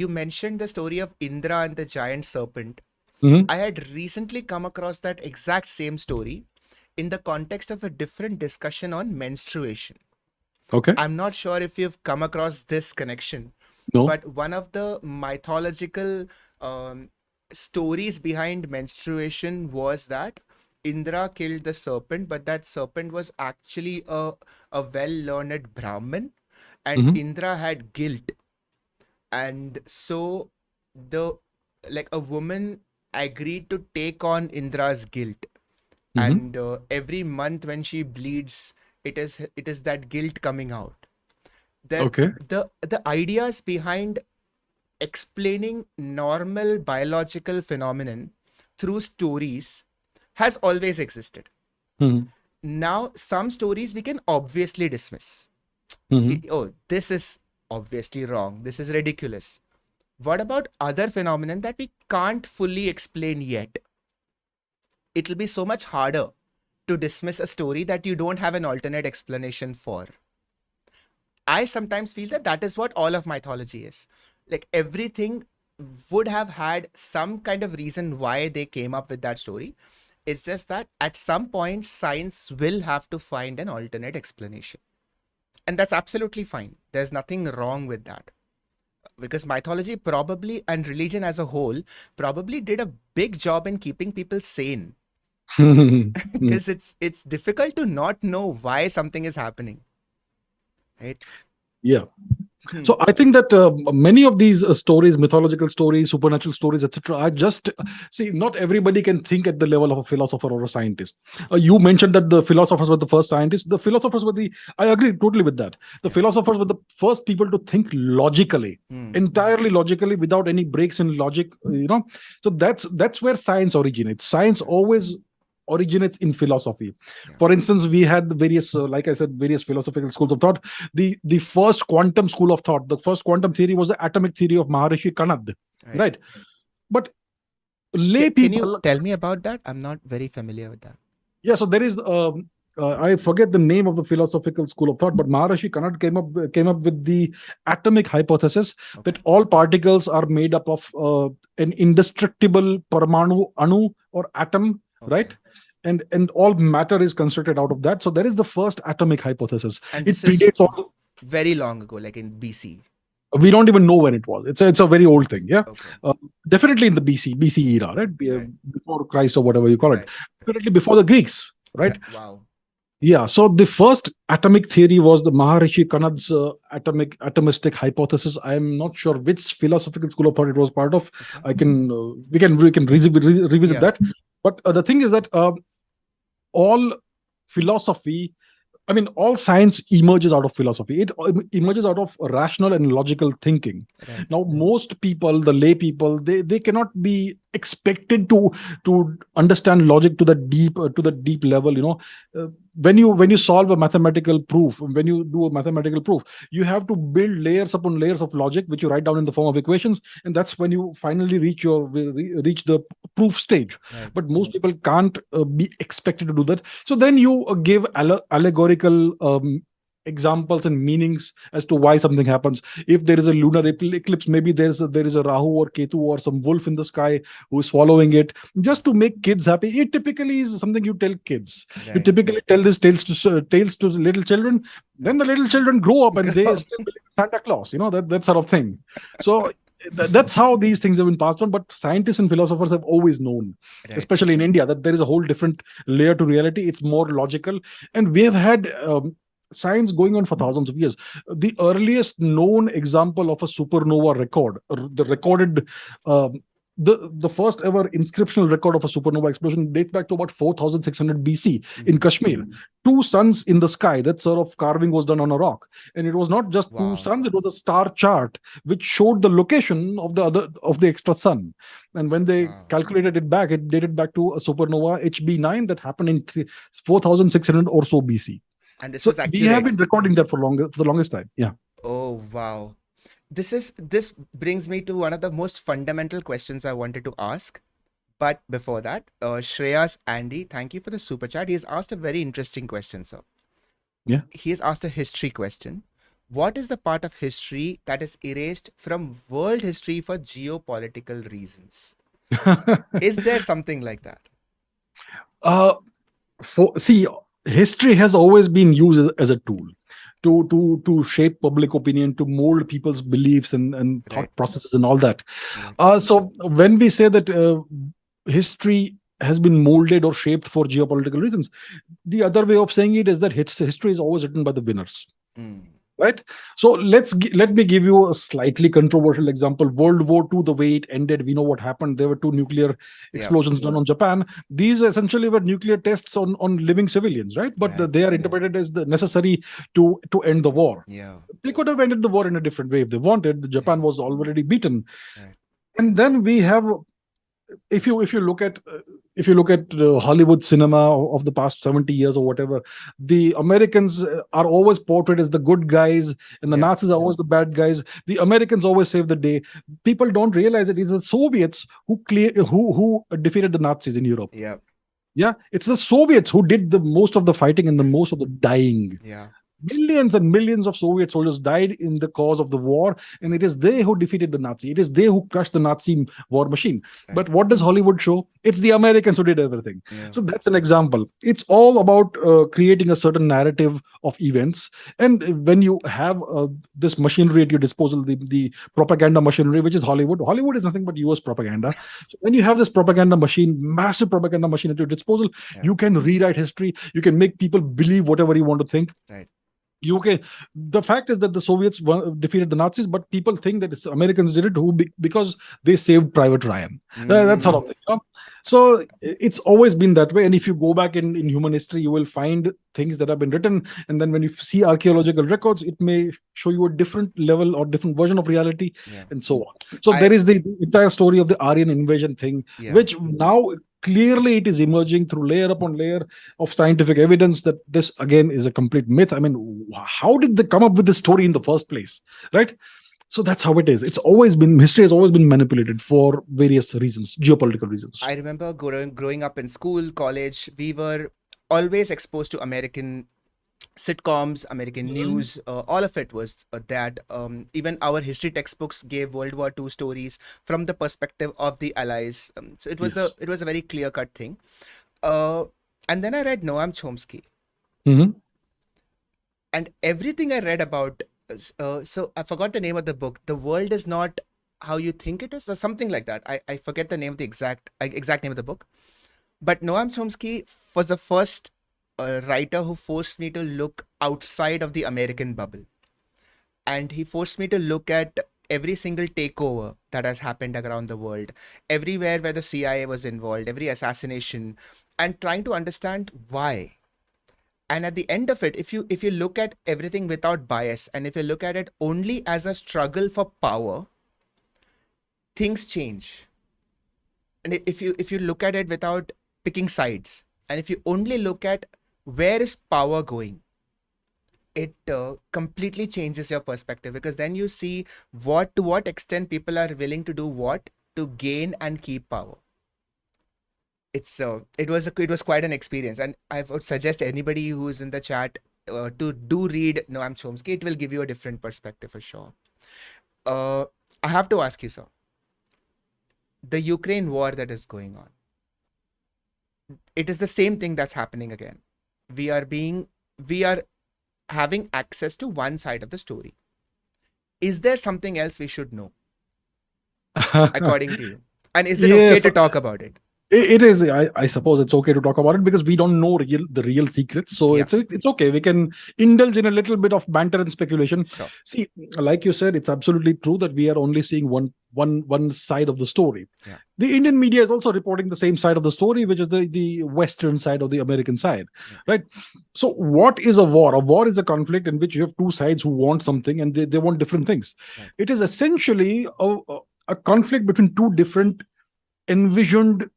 [SPEAKER 1] you mentioned the story of Indra and the giant serpent.
[SPEAKER 2] Mhm.
[SPEAKER 1] I had recently come across that exact same story in the context of a different discussion on menstruation.
[SPEAKER 2] Okay.
[SPEAKER 1] I'm not sure if you've come across this connection,
[SPEAKER 2] No.
[SPEAKER 1] but one of the mythological stories behind menstruation was that Indra killed the serpent, but that serpent was actually a well-learned Brahmin, and
[SPEAKER 2] Mhm.
[SPEAKER 1] Indra had guilt. And so a woman agreed to take on Indra's guilt.
[SPEAKER 2] Mhm.
[SPEAKER 1] And every month when she bleeds, it is that guilt coming out.
[SPEAKER 2] Okay.
[SPEAKER 1] The ideas behind explaining normal biological phenomenon through stories has always existed.
[SPEAKER 2] Mhm.
[SPEAKER 1] Now, some stories we can obviously dismiss.
[SPEAKER 2] Mhm.
[SPEAKER 1] Oh, this is obviously wrong. This is ridiculous. What about other phenomenon that we can't fully explain yet? It'll be so much harder to dismiss a story that you don't have an alternate explanation for. I sometimes feel that is what all of mythology is. Like everything would have had some kind of reason why they came up with that story. It's just that at some point, science will have to find an alternate explanation. And that's absolutely fine. There's nothing wrong with that. Because mythology probably, and religion as a whole, probably did a big job in keeping people sane.
[SPEAKER 2] Mhm.
[SPEAKER 1] Because it's difficult to not know why something is happening. Right?
[SPEAKER 2] Yeah.
[SPEAKER 1] Hmm.
[SPEAKER 2] So I think that many of these stories, mythological stories, supernatural stories, etc., are just see. Not everybody can think at the level of a philosopher or a scientist. You mentioned that the philosophers were the first scientists. The philosophers were the. I agree totally with that. The
[SPEAKER 1] Yeah.
[SPEAKER 2] philosophers were the first people to think logically,
[SPEAKER 1] Hmm.
[SPEAKER 2] entirely logically, without any breaks in logic. So that's where science originates. Science always originates in philosophy.
[SPEAKER 1] Yeah.
[SPEAKER 2] For instance, we had the various, like I said, various philosophical schools of thought. The first quantum school of thought, the first quantum theory was the atomic theory of Maharishi Kanad, right? But lay
[SPEAKER 1] Can you
[SPEAKER 2] people,
[SPEAKER 1] tell me about that? I'm not very familiar with that.
[SPEAKER 2] yeah. So there is, I forget the name of the philosophical school of thought, but Maharishi Kanad came up with the atomic hypothesis
[SPEAKER 1] Okay.
[SPEAKER 2] that all particles are made up of an indestructible parmanu anu or atom,
[SPEAKER 1] Okay.
[SPEAKER 2] right? And all matter is constructed out of that. So there is the first atomic hypothesis.
[SPEAKER 1] And
[SPEAKER 2] It
[SPEAKER 1] this is
[SPEAKER 2] predates all.
[SPEAKER 1] very long ago, like in BC.
[SPEAKER 2] We don't even know when it was. It's a very old thing. Yeah.
[SPEAKER 1] Okay.
[SPEAKER 2] Definitely in the BC era, right?
[SPEAKER 1] Right.
[SPEAKER 2] Before Christ or whatever you call it.
[SPEAKER 1] Right.
[SPEAKER 2] Definitely before the Greeks, right?
[SPEAKER 1] Wow.
[SPEAKER 2] Yeah. So the first atomic theory was the Maharishi Kanad's atomistic hypothesis. I am not sure which philosophical school of thought it was part of.
[SPEAKER 1] Okay.
[SPEAKER 2] We can revisit
[SPEAKER 1] Yeah.
[SPEAKER 2] that. But the thing is that all philosophy, I mean, all science emerges out of philosophy. It emerges out of rational and logical thinking.
[SPEAKER 1] Right.
[SPEAKER 2] Now, most people, the lay people, they cannot be expected to understand logic to the deep level. when you solve a mathematical proof, when you do a mathematical proof, you have to build layers upon layers of logic, which you write down in the form of equations, and that's when you finally reach the proof stage.
[SPEAKER 1] Right.
[SPEAKER 2] But most people can't be expected to do that. So then you give allegorical examples and meanings as to why something happens. If there is a lunar eclipse, maybe there is a Rahu or Ketu or some wolf in the sky who is swallowing it, just to make kids happy. It typically is something you tell kids. You
[SPEAKER 1] Right.
[SPEAKER 2] typically tell these tales to little children. Then
[SPEAKER 1] Right.
[SPEAKER 2] the little children grow up and they
[SPEAKER 1] Grow.
[SPEAKER 2] still believe in Santa Claus. That sort of thing. So that's how these things have been passed on. But scientists and philosophers have always known,
[SPEAKER 1] Right.
[SPEAKER 2] especially in India, that there is a whole different layer to reality. It's more logical, and we have had science going on for thousands of years. The earliest known example of a supernova record, the recorded, um, the first ever inscriptional record of a supernova explosion dates back to about 4600 BC in
[SPEAKER 1] Mm.
[SPEAKER 2] Kashmir. Two suns in the sky, that sort of carving was done on a rock. And it was not just two
[SPEAKER 1] Wow.
[SPEAKER 2] suns, it was a star chart which showed the location of the extra sun. And when they
[SPEAKER 1] Wow.
[SPEAKER 2] calculated it back, it dated back to a supernova HB9 that happened in 4600 or so BC.
[SPEAKER 1] And this
[SPEAKER 2] So
[SPEAKER 1] was
[SPEAKER 2] we have
[SPEAKER 1] accurate.
[SPEAKER 2] been recording that for the longest time. Yeah.
[SPEAKER 1] Oh, wow. This brings me to one of the most fundamental questions I wanted to ask. But before that, Shreya's Andy, thank you for the super chat. He has asked a very interesting question, sir.
[SPEAKER 2] Yeah.
[SPEAKER 1] He has asked a history question. What is the part of history that is erased from world history for geopolitical reasons? Is there something like that?
[SPEAKER 2] uh, See, history has always been used as a tool to shape public opinion, to mold people's beliefs and
[SPEAKER 1] Right.
[SPEAKER 2] thought processes and all that.
[SPEAKER 1] Right.
[SPEAKER 2] So when we say that history has been molded or shaped for geopolitical reasons, the other way of saying it is that history is always written by the winners.
[SPEAKER 1] Mm.
[SPEAKER 2] Right. So let me give you a slightly controversial example. World War II, the way it ended, we know what happened. There were two nuclear
[SPEAKER 1] Yeah.
[SPEAKER 2] explosions done on Japan. These essentially were nuclear tests on living civilians, right? But
[SPEAKER 1] Right.
[SPEAKER 2] they are interpreted as the necessary to end the war.
[SPEAKER 1] Yeah.
[SPEAKER 2] They could have ended the war in a different way if they wanted. Japan
[SPEAKER 1] Yeah.
[SPEAKER 2] was already beaten.
[SPEAKER 1] Right.
[SPEAKER 2] And then we have, if you look at Hollywood cinema of the past 70 years or whatever, the Americans are always portrayed as the good guys and the
[SPEAKER 1] Yeah.
[SPEAKER 2] Nazis are always the bad guys. The Americans always save the day. People don't realize it is the Soviets who defeated the Nazis in Europe.
[SPEAKER 1] Yeah.
[SPEAKER 2] Yeah, it's the Soviets who did the most of the fighting and the most of the dying.
[SPEAKER 1] Yeah.
[SPEAKER 2] Millions and millions of Soviet soldiers died in the cause of the war, and it is they who defeated the Nazi. It is they who crushed the Nazi war machine.
[SPEAKER 1] Right.
[SPEAKER 2] But what does Hollywood show? It's the Americans who did everything.
[SPEAKER 1] Yeah.
[SPEAKER 2] So that's an example. It's all about creating a certain narrative of events. And when you have this machinery at your disposal, the propaganda machinery, which is Hollywood is nothing but US propaganda. So when you have this propaganda machine, massive propaganda machine at your disposal,
[SPEAKER 1] Yeah.
[SPEAKER 2] you can rewrite history. You can make people believe whatever you want to think.
[SPEAKER 1] Right.
[SPEAKER 2] UK. The fact is that the Soviets defeated the Nazis, but people think that it's Americans did it because they saved Private Ryan. That sort
[SPEAKER 1] Mm.
[SPEAKER 2] of thing. So it's always been that way. And if you go back in human history, you will find things that have been written. And then when you see archaeological records, it may show you a different level or different version of reality,
[SPEAKER 1] Yeah.
[SPEAKER 2] and so on. So
[SPEAKER 1] I
[SPEAKER 2] there is the entire story of the Aryan invasion thing,
[SPEAKER 1] Yeah.
[SPEAKER 2] which now clearly it is emerging through layer upon layer of scientific evidence that this again is a complete myth. I mean, how did they come up with this story in the first place, right? So that's how it is. History has always been manipulated for various reasons, geopolitical reasons.
[SPEAKER 1] I remember growing up in school, college, we were always exposed to American sitcoms, American news. All of it was that. Even our history textbooks gave World War II stories from the perspective of the Allies. So it was
[SPEAKER 2] Yes.
[SPEAKER 1] a very clear cut thing. And then I read Noam Chomsky,
[SPEAKER 2] Mhm.
[SPEAKER 1] and everything I read about. So I forgot the name of the book. The world is not how you think it is, or something like that. I forget the name of the exact name of the book. But Noam Chomsky was the first writer who forced me to look outside of the American bubble. And he forced me to look at every single takeover that has happened around the world, everywhere where the CIA was involved, every assassination, and trying to understand why. And at the end of it, if you look at everything without bias, and if you look at it only as a struggle for power, things change. And if you look at it without picking sides, and if you only look at where is power going? It completely changes your perspective, because then you see what to what extent people are willing to do what to gain and keep power. It was quite an experience, and I would suggest anybody who's in the chat to do read Noam Chomsky. It will give you a different perspective for sure. uh, I have to ask you, sir, the Ukraine war that is going on, it is the same thing that's happening again. We are being, we are having access to one side of the story. Is there something else we should know, according to you? And is it okay
[SPEAKER 2] Yes,
[SPEAKER 1] to talk about it?
[SPEAKER 2] it is. I suppose it's okay to talk about it because we don't know the real secrets. So
[SPEAKER 1] Yeah,
[SPEAKER 2] it's okay. We can indulge in a little bit of banter and speculation.
[SPEAKER 1] sure.
[SPEAKER 2] See, like you said, it's absolutely true that we are only seeing one side of the story.
[SPEAKER 1] Yeah,
[SPEAKER 2] The Indian media is also reporting the same side of the story, which is the Western side or the American side,
[SPEAKER 1] yeah,
[SPEAKER 2] right? So what is a war? A war is a conflict in which you have two sides who want something and they want different things.
[SPEAKER 1] right,
[SPEAKER 2] It is essentially a conflict between two different envisioned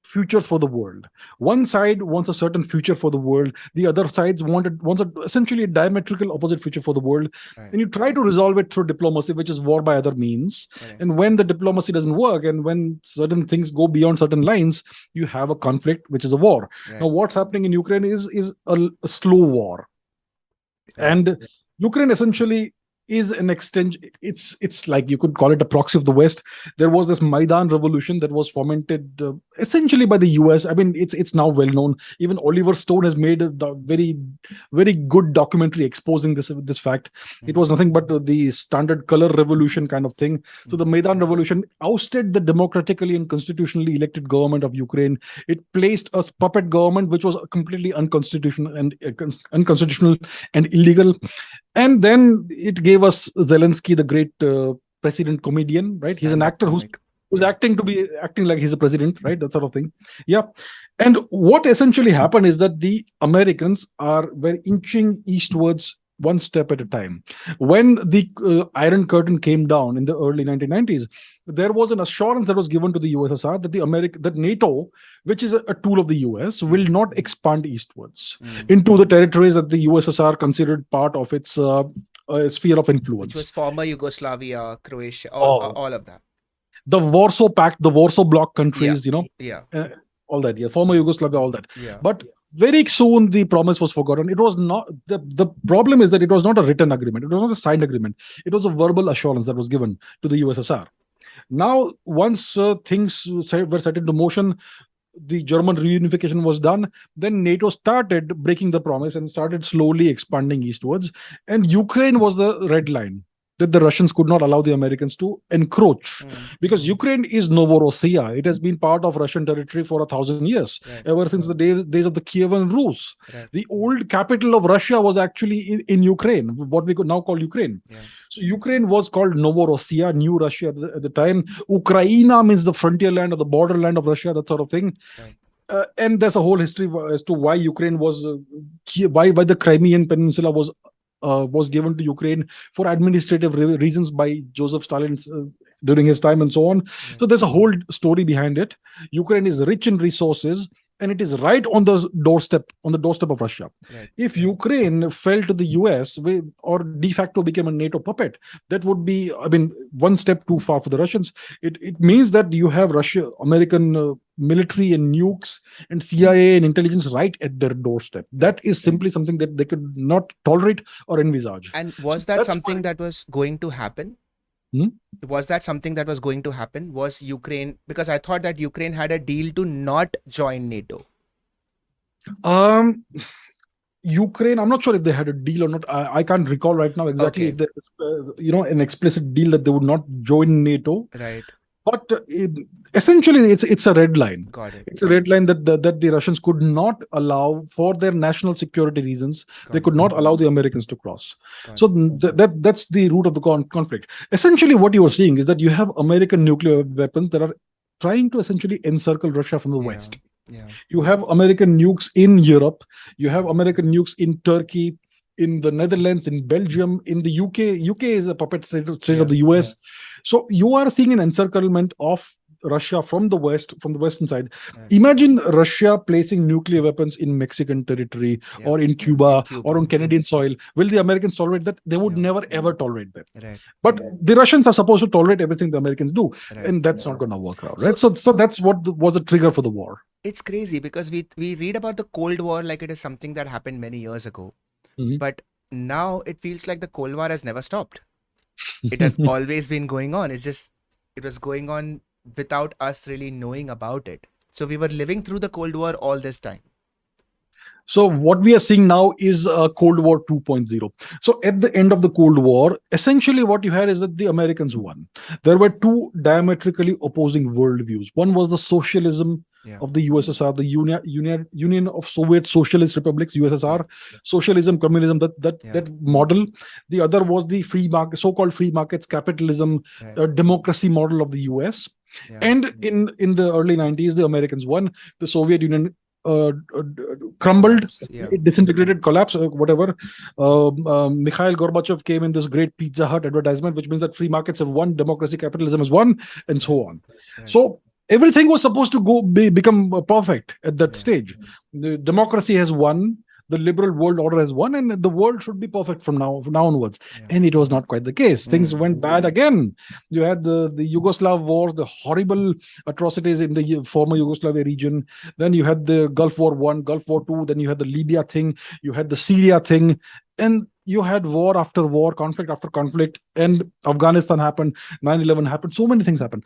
[SPEAKER 2] futures for the world. One side wants a certain future for the world. The other side wants essentially a diametrical opposite future for the world.
[SPEAKER 1] right,
[SPEAKER 2] And you try to resolve it through diplomacy, which is war by other means.
[SPEAKER 1] correct,
[SPEAKER 2] And when the diplomacy doesn't work, and when certain things go beyond certain lines, you have a conflict, which is a war. Now,
[SPEAKER 1] right,
[SPEAKER 2] what's happening in Ukraine is a slow war,
[SPEAKER 1] right,
[SPEAKER 2] and Ukraine essentially is an extension. It's like you could call it a proxy of the West. There was this Maidan revolution that was fomented essentially by the US. I mean, it's now well known. Even Oliver Stone has made a very good documentary exposing this fact. It was
[SPEAKER 1] mm-hmm,
[SPEAKER 2] nothing but the standard color revolution kind of thing. So the
[SPEAKER 1] mm-hmm,
[SPEAKER 2] Maidan revolution ousted the democratically and constitutionally elected government of Ukraine. It placed a puppet government which was completely unconstitutional and illegal. And then it gave us Zelensky, the great president comedian, right? He's an
[SPEAKER 1] stand-up
[SPEAKER 2] actor who's
[SPEAKER 1] comic.
[SPEAKER 2] who's
[SPEAKER 1] Yeah,
[SPEAKER 2] acting like he's a president, right? That sort of thing. Yeah. And what essentially happened is that the Americans were inching eastwards one step at a time. When the Iron Curtain came down in the early 1990s, there was an assurance that was given to the USSR that NATO, which is a tool of the US, will
[SPEAKER 1] mm-hmm,
[SPEAKER 2] not expand eastwards
[SPEAKER 1] mm.
[SPEAKER 2] into the territories that the USSR considered part of its sphere of
[SPEAKER 1] Which was
[SPEAKER 2] influence.
[SPEAKER 1] former Yugoslavia, Croatia,
[SPEAKER 2] Oh,
[SPEAKER 1] all of that.
[SPEAKER 2] the Warsaw Pact, the Warsaw Bloc
[SPEAKER 1] Yeah,
[SPEAKER 2] countries,
[SPEAKER 1] yeah,
[SPEAKER 2] uh, all that, yeah, former Yugoslavia, all that.
[SPEAKER 1] yeah,
[SPEAKER 2] But very soon the promise was forgotten. It was not the problem is that it was not a written agreement. It was not a signed agreement. It was a verbal assurance that was given to the USSR. Now, once things were set into motion, the German reunification was done, then NATO started breaking the promise and started slowly expanding eastwards. And Ukraine was the red line that the Russians could not allow the Americans to encroach,
[SPEAKER 1] mm,
[SPEAKER 2] because Ukraine is Novorossiya. It has been part of Russian territory for 1,000 years,
[SPEAKER 1] right,
[SPEAKER 2] ever since the days of the Kievan Rus.
[SPEAKER 1] right,
[SPEAKER 2] The old capital of Russia was actually in Ukraine, what we could now call Ukraine.
[SPEAKER 1] yeah,
[SPEAKER 2] So Ukraine was called Novorossiya, New Russia at the time. Ukraina means the frontier land or the borderland of Russia, that sort of thing.
[SPEAKER 1] right,
[SPEAKER 2] And there's a whole history as to why Ukraine was why the Crimean Peninsula was given to Ukraine for administrative reasons by Joseph Stalin during his time and so on.
[SPEAKER 1] right,
[SPEAKER 2] So there's a whole story behind it. Ukraine is rich in resources, and it is right on the doorstep of Russia.
[SPEAKER 1] right,
[SPEAKER 2] If Ukraine fell to the US or de facto became a NATO puppet, that would be, I mean, one step too far for the Russians. It means that you have American military and nukes and CIA and intelligence right at their doorstep.
[SPEAKER 1] right.
[SPEAKER 2] That is simply something that they could not tolerate or envisage.
[SPEAKER 1] And
[SPEAKER 2] So
[SPEAKER 1] was that
[SPEAKER 2] that's why.
[SPEAKER 1] something that was going to happen?
[SPEAKER 2] Hmm?
[SPEAKER 1] Was that something that was going to happen? Was Ukraine, because I thought that Ukraine had a deal to not join NATO.
[SPEAKER 2] Um, Ukraine, I'm not sure if they had a deal or not. I can't recall right now exactly
[SPEAKER 1] Okay,
[SPEAKER 2] if there an explicit deal that they would not join NATO.
[SPEAKER 1] right,
[SPEAKER 2] But essentially, it's a red line.
[SPEAKER 1] got it,
[SPEAKER 2] It's a red line that the Russians could not allow for their national security reasons. They
[SPEAKER 1] got it,
[SPEAKER 2] could not allow the Americans to cross.
[SPEAKER 1] got
[SPEAKER 2] So
[SPEAKER 1] it.
[SPEAKER 2] that's the root of the conflict. Essentially, what you are seeing is that you have American nuclear weapons that are trying to essentially encircle Russia from the
[SPEAKER 1] Yeah,
[SPEAKER 2] west.
[SPEAKER 1] yeah,
[SPEAKER 2] You have American nukes in Europe. You have American nukes in Turkey, in the Netherlands, in Belgium, in the UK. UK is a puppet state of
[SPEAKER 1] yeah,
[SPEAKER 2] the US. So you are seeing an encirclement of Russia from the west, from the western side.
[SPEAKER 1] Right.
[SPEAKER 2] Imagine Russia placing nuclear weapons in Mexican territory
[SPEAKER 1] Yeah.
[SPEAKER 2] or in
[SPEAKER 1] In
[SPEAKER 2] Cuba or
[SPEAKER 1] Cuba.
[SPEAKER 2] on Canadian soil. Will the Americans tolerate that? They would
[SPEAKER 1] No.
[SPEAKER 2] never ever tolerate that.
[SPEAKER 1] Right.
[SPEAKER 2] But the Russians are supposed to tolerate everything the Americans do,
[SPEAKER 1] Right.
[SPEAKER 2] and that's not going to work out, right?
[SPEAKER 1] So
[SPEAKER 2] So that's what was the trigger for the war.
[SPEAKER 1] it's crazy because we read about the Cold War like it is something that happened many years ago,
[SPEAKER 2] Mhm.
[SPEAKER 1] but now it feels like the Cold War has never stopped. It has always been going on. It's just it was going on without us really knowing about it. So we were living through the Cold War all this time.
[SPEAKER 2] So what we are seeing now is Cold War 2.0. So at the end of the Cold War, essentially what you had is that the Americans won. There were two diametrically opposing worldviews. One was the socialism
[SPEAKER 1] Yeah.
[SPEAKER 2] of the USSR, the Union of Soviet Socialist Republics,
[SPEAKER 1] Yeah.
[SPEAKER 2] USSR, socialism, communism,
[SPEAKER 1] Yeah.
[SPEAKER 2] that model. The other was the free market, so-called free markets, capitalism,
[SPEAKER 1] Right.
[SPEAKER 2] democracy model of the US.
[SPEAKER 1] Yeah.
[SPEAKER 2] And in the early 90s, the Americans won. The Soviet Union crumbled,
[SPEAKER 1] Collapsed. Yeah.
[SPEAKER 2] it disintegrated, collapsed, whatever. Mikhail Gorbachev came in this great Pizza Hut advertisement, which means that free markets have won, democracy, capitalism has won, and so
[SPEAKER 1] Right.
[SPEAKER 2] on.
[SPEAKER 1] Right.
[SPEAKER 2] So everything was supposed to become perfect at that
[SPEAKER 1] Yeah.
[SPEAKER 2] stage. The democracy has won. The liberal world order has won, and the world should be perfect from now onwards.
[SPEAKER 1] Yeah.
[SPEAKER 2] And it was not quite the case. Things
[SPEAKER 1] Mm.
[SPEAKER 2] went bad again. You had the Yugoslav wars, the horrible atrocities in the former Yugoslavia region. Then you had the Gulf War One, Gulf War Two. Then you had the Libya thing. You had the Syria thing, and you had war after war, conflict after conflict. And Afghanistan happened. 9/11 happened. So many things happened.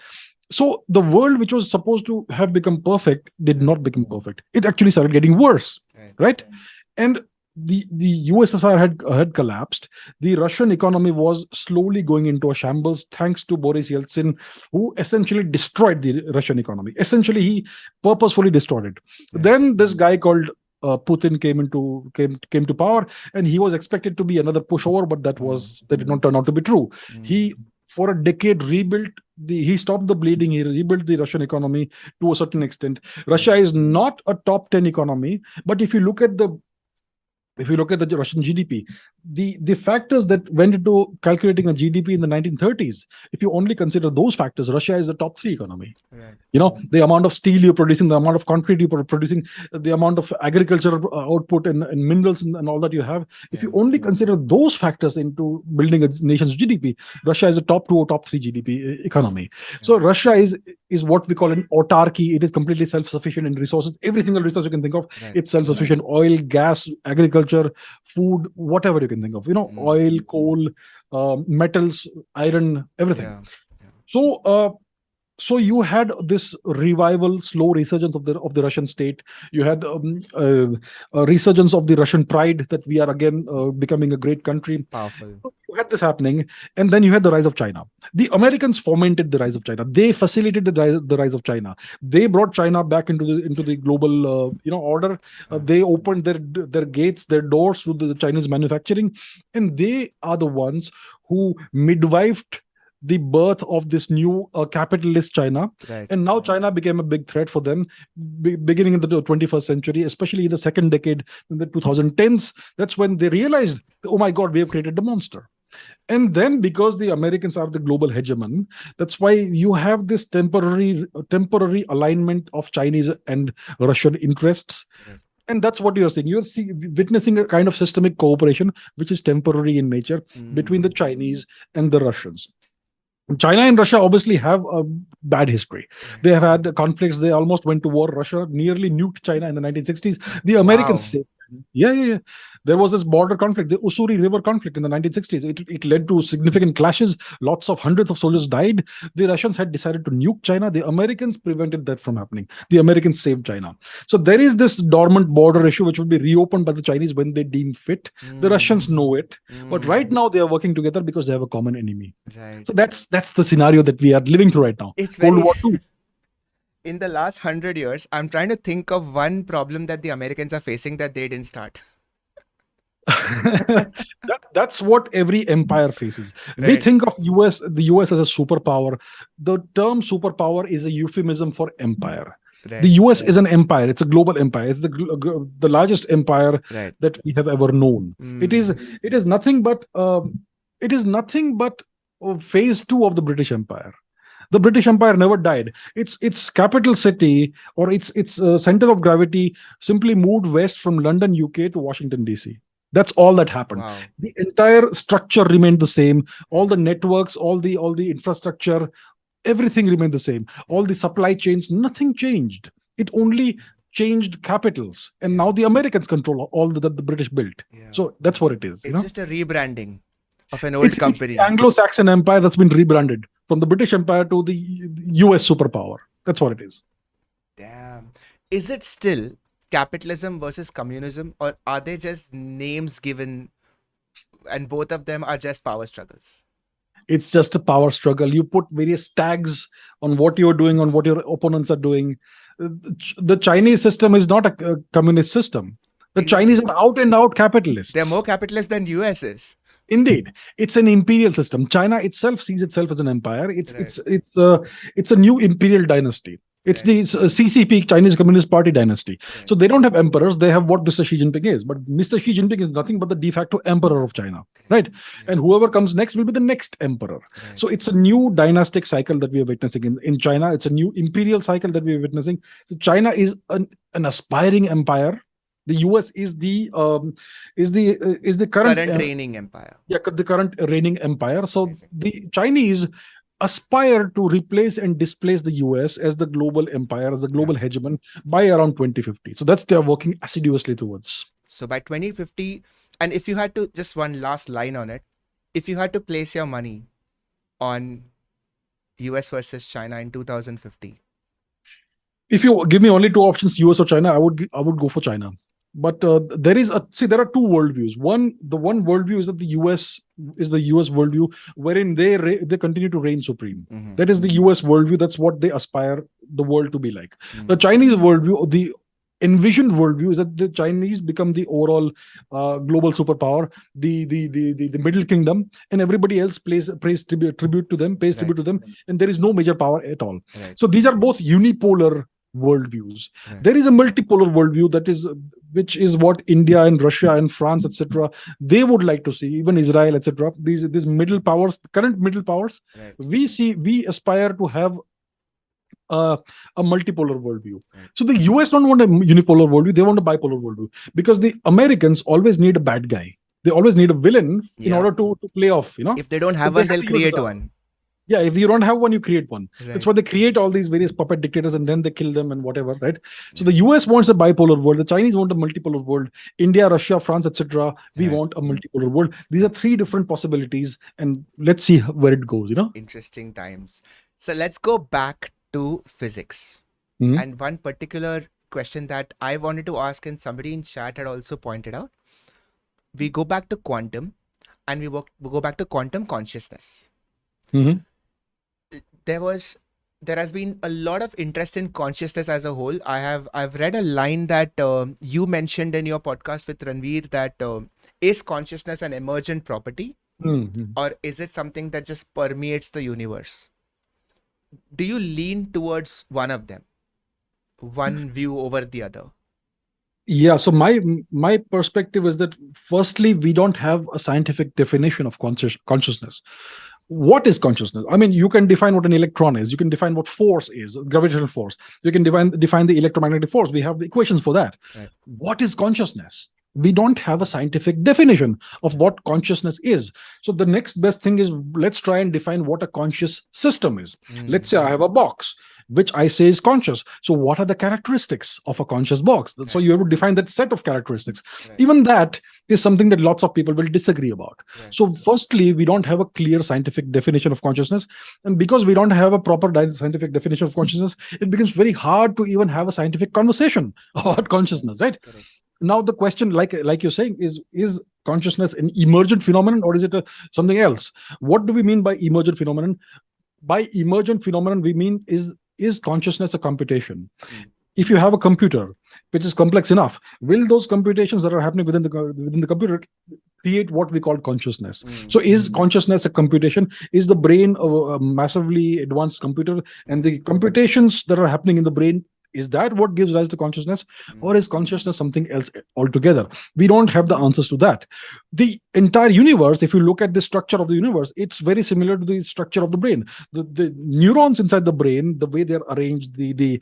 [SPEAKER 2] So the world which was supposed to have become perfect did not become perfect. It actually started getting worse,
[SPEAKER 1] Right.
[SPEAKER 2] right? And the USSR had collapsed. The Russian economy was slowly going into a shambles thanks to Boris Yeltsin, who essentially destroyed the Russian economy. Essentially, he purposefully destroyed it.
[SPEAKER 1] Yeah.
[SPEAKER 2] Then this guy called Putin came to power, and he was expected to be another pushover, but that did not turn out to be true.
[SPEAKER 1] Mm.
[SPEAKER 2] He for a decade he stopped the bleeding. He rebuilt the Russian economy to a certain extent. Russia is not a top 10 economy, but if you look at the Russian GDP, the factors that went into calculating a GDP in the 1930s, if you only consider those factors, Russia is the top 3 economy.
[SPEAKER 1] Right.
[SPEAKER 2] You know, the amount of steel you're producing, the amount of concrete you're producing, the amount of agricultural output and minerals and all that you have. If you
[SPEAKER 1] Yeah.
[SPEAKER 2] only consider those factors into building a nation's GDP, Russia is a top 2 or top 3 GDP economy. So Russia is what we call an autarky. It is completely self-sufficient in resources. Every single resource you can think of,
[SPEAKER 1] Right.
[SPEAKER 2] it's self-sufficient. Oil, gas, agriculture, food, whatever you can think of. You know, oil, coal, metals, iron, everything.
[SPEAKER 1] Yeah.
[SPEAKER 2] So you had this revival, slow resurgence of the Russian state. You had a resurgence of the Russian pride that we are again becoming a great country.
[SPEAKER 1] Powerful.
[SPEAKER 2] You had this happening, and then you had the rise of China. The Americans fomented the rise of China. They facilitated the rise of China. They brought China back into the global order. They opened their gates, their doors to the Chinese manufacturing, and they are the ones who midwifed the birth of this new capitalist China.
[SPEAKER 1] Right.
[SPEAKER 2] And now China became a big threat for them, beginning in the 21st century, especially in the second decade, in the 2010s. That's when they realized, oh my God, we have created the monster. And then, because the Americans are the global hegemon, that's why you have this temporary alignment of Chinese and Russian interests.
[SPEAKER 1] Right.
[SPEAKER 2] And that's what you're seeing. You're witnessing a kind of systemic cooperation, which is temporary in nature, between the Chinese and the Russians. China and Russia obviously have a bad history. They have had conflicts. They almost went to war. Russia nearly nuked China in the 1960s. The Americans
[SPEAKER 1] Wow.
[SPEAKER 2] saved. Yeah. There was this border conflict, the Ussuri River conflict in the 1960s. It led to significant clashes. Hundreds of soldiers died. The Russians had decided to nuke China. The Americans prevented that from happening. The Americans saved China. So there is this dormant border issue which will be reopened by the Chinese when they deem fit. The Russians know it. But right now they are working together because they have a common enemy.
[SPEAKER 1] Right.
[SPEAKER 2] So that's the scenario that we are living through right now.
[SPEAKER 1] It's
[SPEAKER 2] Cold
[SPEAKER 1] very
[SPEAKER 2] War II.
[SPEAKER 1] in the last 100 years, I'm trying to think of one problem that the Americans are facing that they didn't start.
[SPEAKER 2] That's what every empire faces. We
[SPEAKER 1] Right.
[SPEAKER 2] think of the US as a superpower. The term superpower is a euphemism for empire.
[SPEAKER 1] Right.
[SPEAKER 2] The US is an empire. It's a global empire. It's the largest empire
[SPEAKER 1] Right.
[SPEAKER 2] that we have ever known. It is nothing but phase 2 of the British Empire. The British Empire never died. Its capital city, or its center of gravity, simply moved west from London, UK, to Washington DC. That's all that happened.
[SPEAKER 1] Wow.
[SPEAKER 2] The entire structure remained the same. All
[SPEAKER 1] Right.
[SPEAKER 2] the networks, all the infrastructure, everything remained the same. All
[SPEAKER 1] Yeah.
[SPEAKER 2] the supply chains, nothing changed. It
[SPEAKER 1] Yeah.
[SPEAKER 2] only changed capitals, and
[SPEAKER 1] Yeah.
[SPEAKER 2] now the Americans control all that the British built.
[SPEAKER 1] Yeah.
[SPEAKER 2] So that's what it is.
[SPEAKER 1] It's just a rebranding of an old
[SPEAKER 2] It's the
[SPEAKER 1] company.
[SPEAKER 2] Anglo-Saxon Empire that's been rebranded from the British Empire to the US superpower. That's what it is.
[SPEAKER 1] Damn. Is it still capitalism versus communism, or are they just names given and both of them are just power struggles?
[SPEAKER 2] It's just a power struggle. You put various tags on what you're doing, on what your opponents are doing. The Chinese system is not a communist system. The Chinese
[SPEAKER 1] Exactly.
[SPEAKER 2] are out and out
[SPEAKER 1] They're
[SPEAKER 2] capitalists.
[SPEAKER 1] more capitalist than US is.
[SPEAKER 2] Indeed, it's an imperial system. China itself sees itself as an empire. It's
[SPEAKER 1] Right.
[SPEAKER 2] it's it's uh, it's a new imperial dynasty. It's
[SPEAKER 1] Right.
[SPEAKER 2] the CCP, Chinese Communist Party dynasty.
[SPEAKER 1] Right.
[SPEAKER 2] So they don't have emperors. They have what Mr. Xi Jinping is. But Mr. Xi Jinping is nothing but the de facto emperor of China, right?
[SPEAKER 1] Yeah.
[SPEAKER 2] And whoever comes next will be the next emperor.
[SPEAKER 1] Right.
[SPEAKER 2] So it's a new dynastic cycle that we are witnessing in China. It's a new imperial cycle that we are witnessing. So China is an aspiring empire. The US is the current
[SPEAKER 1] Current reigning empire.
[SPEAKER 2] the current reigning empire. So
[SPEAKER 1] Amazing.
[SPEAKER 2] the Chinese aspire to replace and displace the US as the global empire, as the global hegemon by around 2050. So that's they're working assiduously towards.
[SPEAKER 1] So by 2050, and if you had to, just one last line on it, if you had to place your money on US versus China in 2050.
[SPEAKER 2] If you give me only two options, US or China, I would go for China. But there are two worldviews. The one worldview is that the US is the US worldview, wherein they continue to reign supreme.
[SPEAKER 1] Mhm.
[SPEAKER 2] That is the US worldview. That's what they aspire the world to be like.
[SPEAKER 1] Mhm.
[SPEAKER 2] The Chinese worldview, the envisioned worldview, is that the Chinese become the overall global superpower, the Middle Kingdom, and everybody else pays tribute to them, and there is no major power at all.
[SPEAKER 1] Right.
[SPEAKER 2] So these are both unipolar worldviews.
[SPEAKER 1] Right.
[SPEAKER 2] There is a multipolar worldview which is what India and Russia and France, etc., they would like to see. Even Israel, etc. These middle powers, current middle powers,
[SPEAKER 1] Right.
[SPEAKER 2] we aspire to have a multipolar worldview.
[SPEAKER 1] Right.
[SPEAKER 2] So the US don't want a unipolar worldview; they want a bipolar worldview, because the Americans always need a bad guy. They always need a villain in
[SPEAKER 1] Yeah.
[SPEAKER 2] order to play off.
[SPEAKER 1] If they don't have
[SPEAKER 2] they
[SPEAKER 1] one,
[SPEAKER 2] have
[SPEAKER 1] they'll
[SPEAKER 2] to use
[SPEAKER 1] create
[SPEAKER 2] a-
[SPEAKER 1] one.
[SPEAKER 2] Yeah, if you don't have one, you create one.
[SPEAKER 1] Right.
[SPEAKER 2] That's why they create all these various puppet dictators and then they kill them and whatever, right? So
[SPEAKER 1] Yeah.
[SPEAKER 2] the US wants a bipolar world, the Chinese want a multipolar world, India, Russia, France, etc. We
[SPEAKER 1] Right.
[SPEAKER 2] want a multipolar world. These are three different possibilities, and let's see where it goes.
[SPEAKER 1] Interesting times. So let's go back to physics.
[SPEAKER 2] Mhm.
[SPEAKER 1] And one particular question that I wanted to ask, and somebody in chat had also pointed out, we go back to quantum and we go back to quantum consciousness.
[SPEAKER 2] Mhm.
[SPEAKER 1] There has been a lot of interest in consciousness as a whole. I've read a line that you mentioned in your podcast with Ranveer, that is consciousness an emergent property,
[SPEAKER 2] Mhm.
[SPEAKER 1] or is it something that just permeates the universe? Do you lean towards one of them, one view over the other?
[SPEAKER 2] Yeah, so my perspective is that firstly, we don't have a scientific definition of consciousness. What is consciousness? I mean, you can define what an electron is. You can define what force is, gravitational force. You can define the electromagnetic force. We have equations for that.
[SPEAKER 1] Right.
[SPEAKER 2] What is consciousness? We don't have a scientific definition of what consciousness is. So the next best thing is, let's try and define what a conscious system is. Let's say I have a box, which I say is conscious. So what are the characteristics of a conscious box? So you have to define that set of characteristics.
[SPEAKER 1] Right.
[SPEAKER 2] Even that is something that lots of people will disagree about.
[SPEAKER 1] Right.
[SPEAKER 2] So firstly, we don't have a clear scientific definition of consciousness. And because we don't have a proper scientific definition of consciousness, it becomes very hard to even have a scientific conversation about consciousness, right?
[SPEAKER 1] Correct.
[SPEAKER 2] Now the question, like you're saying, is consciousness an emergent phenomenon, or is it something else? What do we mean by emergent phenomenon? By emergent phenomenon, we mean is consciousness a computation? If you have a computer which is complex enough, will those computations that are happening within the computer create what we call consciousness? So is consciousness a computation? Is the brain a massively advanced computer, and the computations that are happening in the brain Is that what gives rise to consciousness, or
[SPEAKER 1] Mm.
[SPEAKER 2] is consciousness something else altogether? We don't have the answers to that. The entire universe, if you look at the structure of the universe, it's very similar to the structure of the brain. The neurons inside the brain, the way they're arranged, the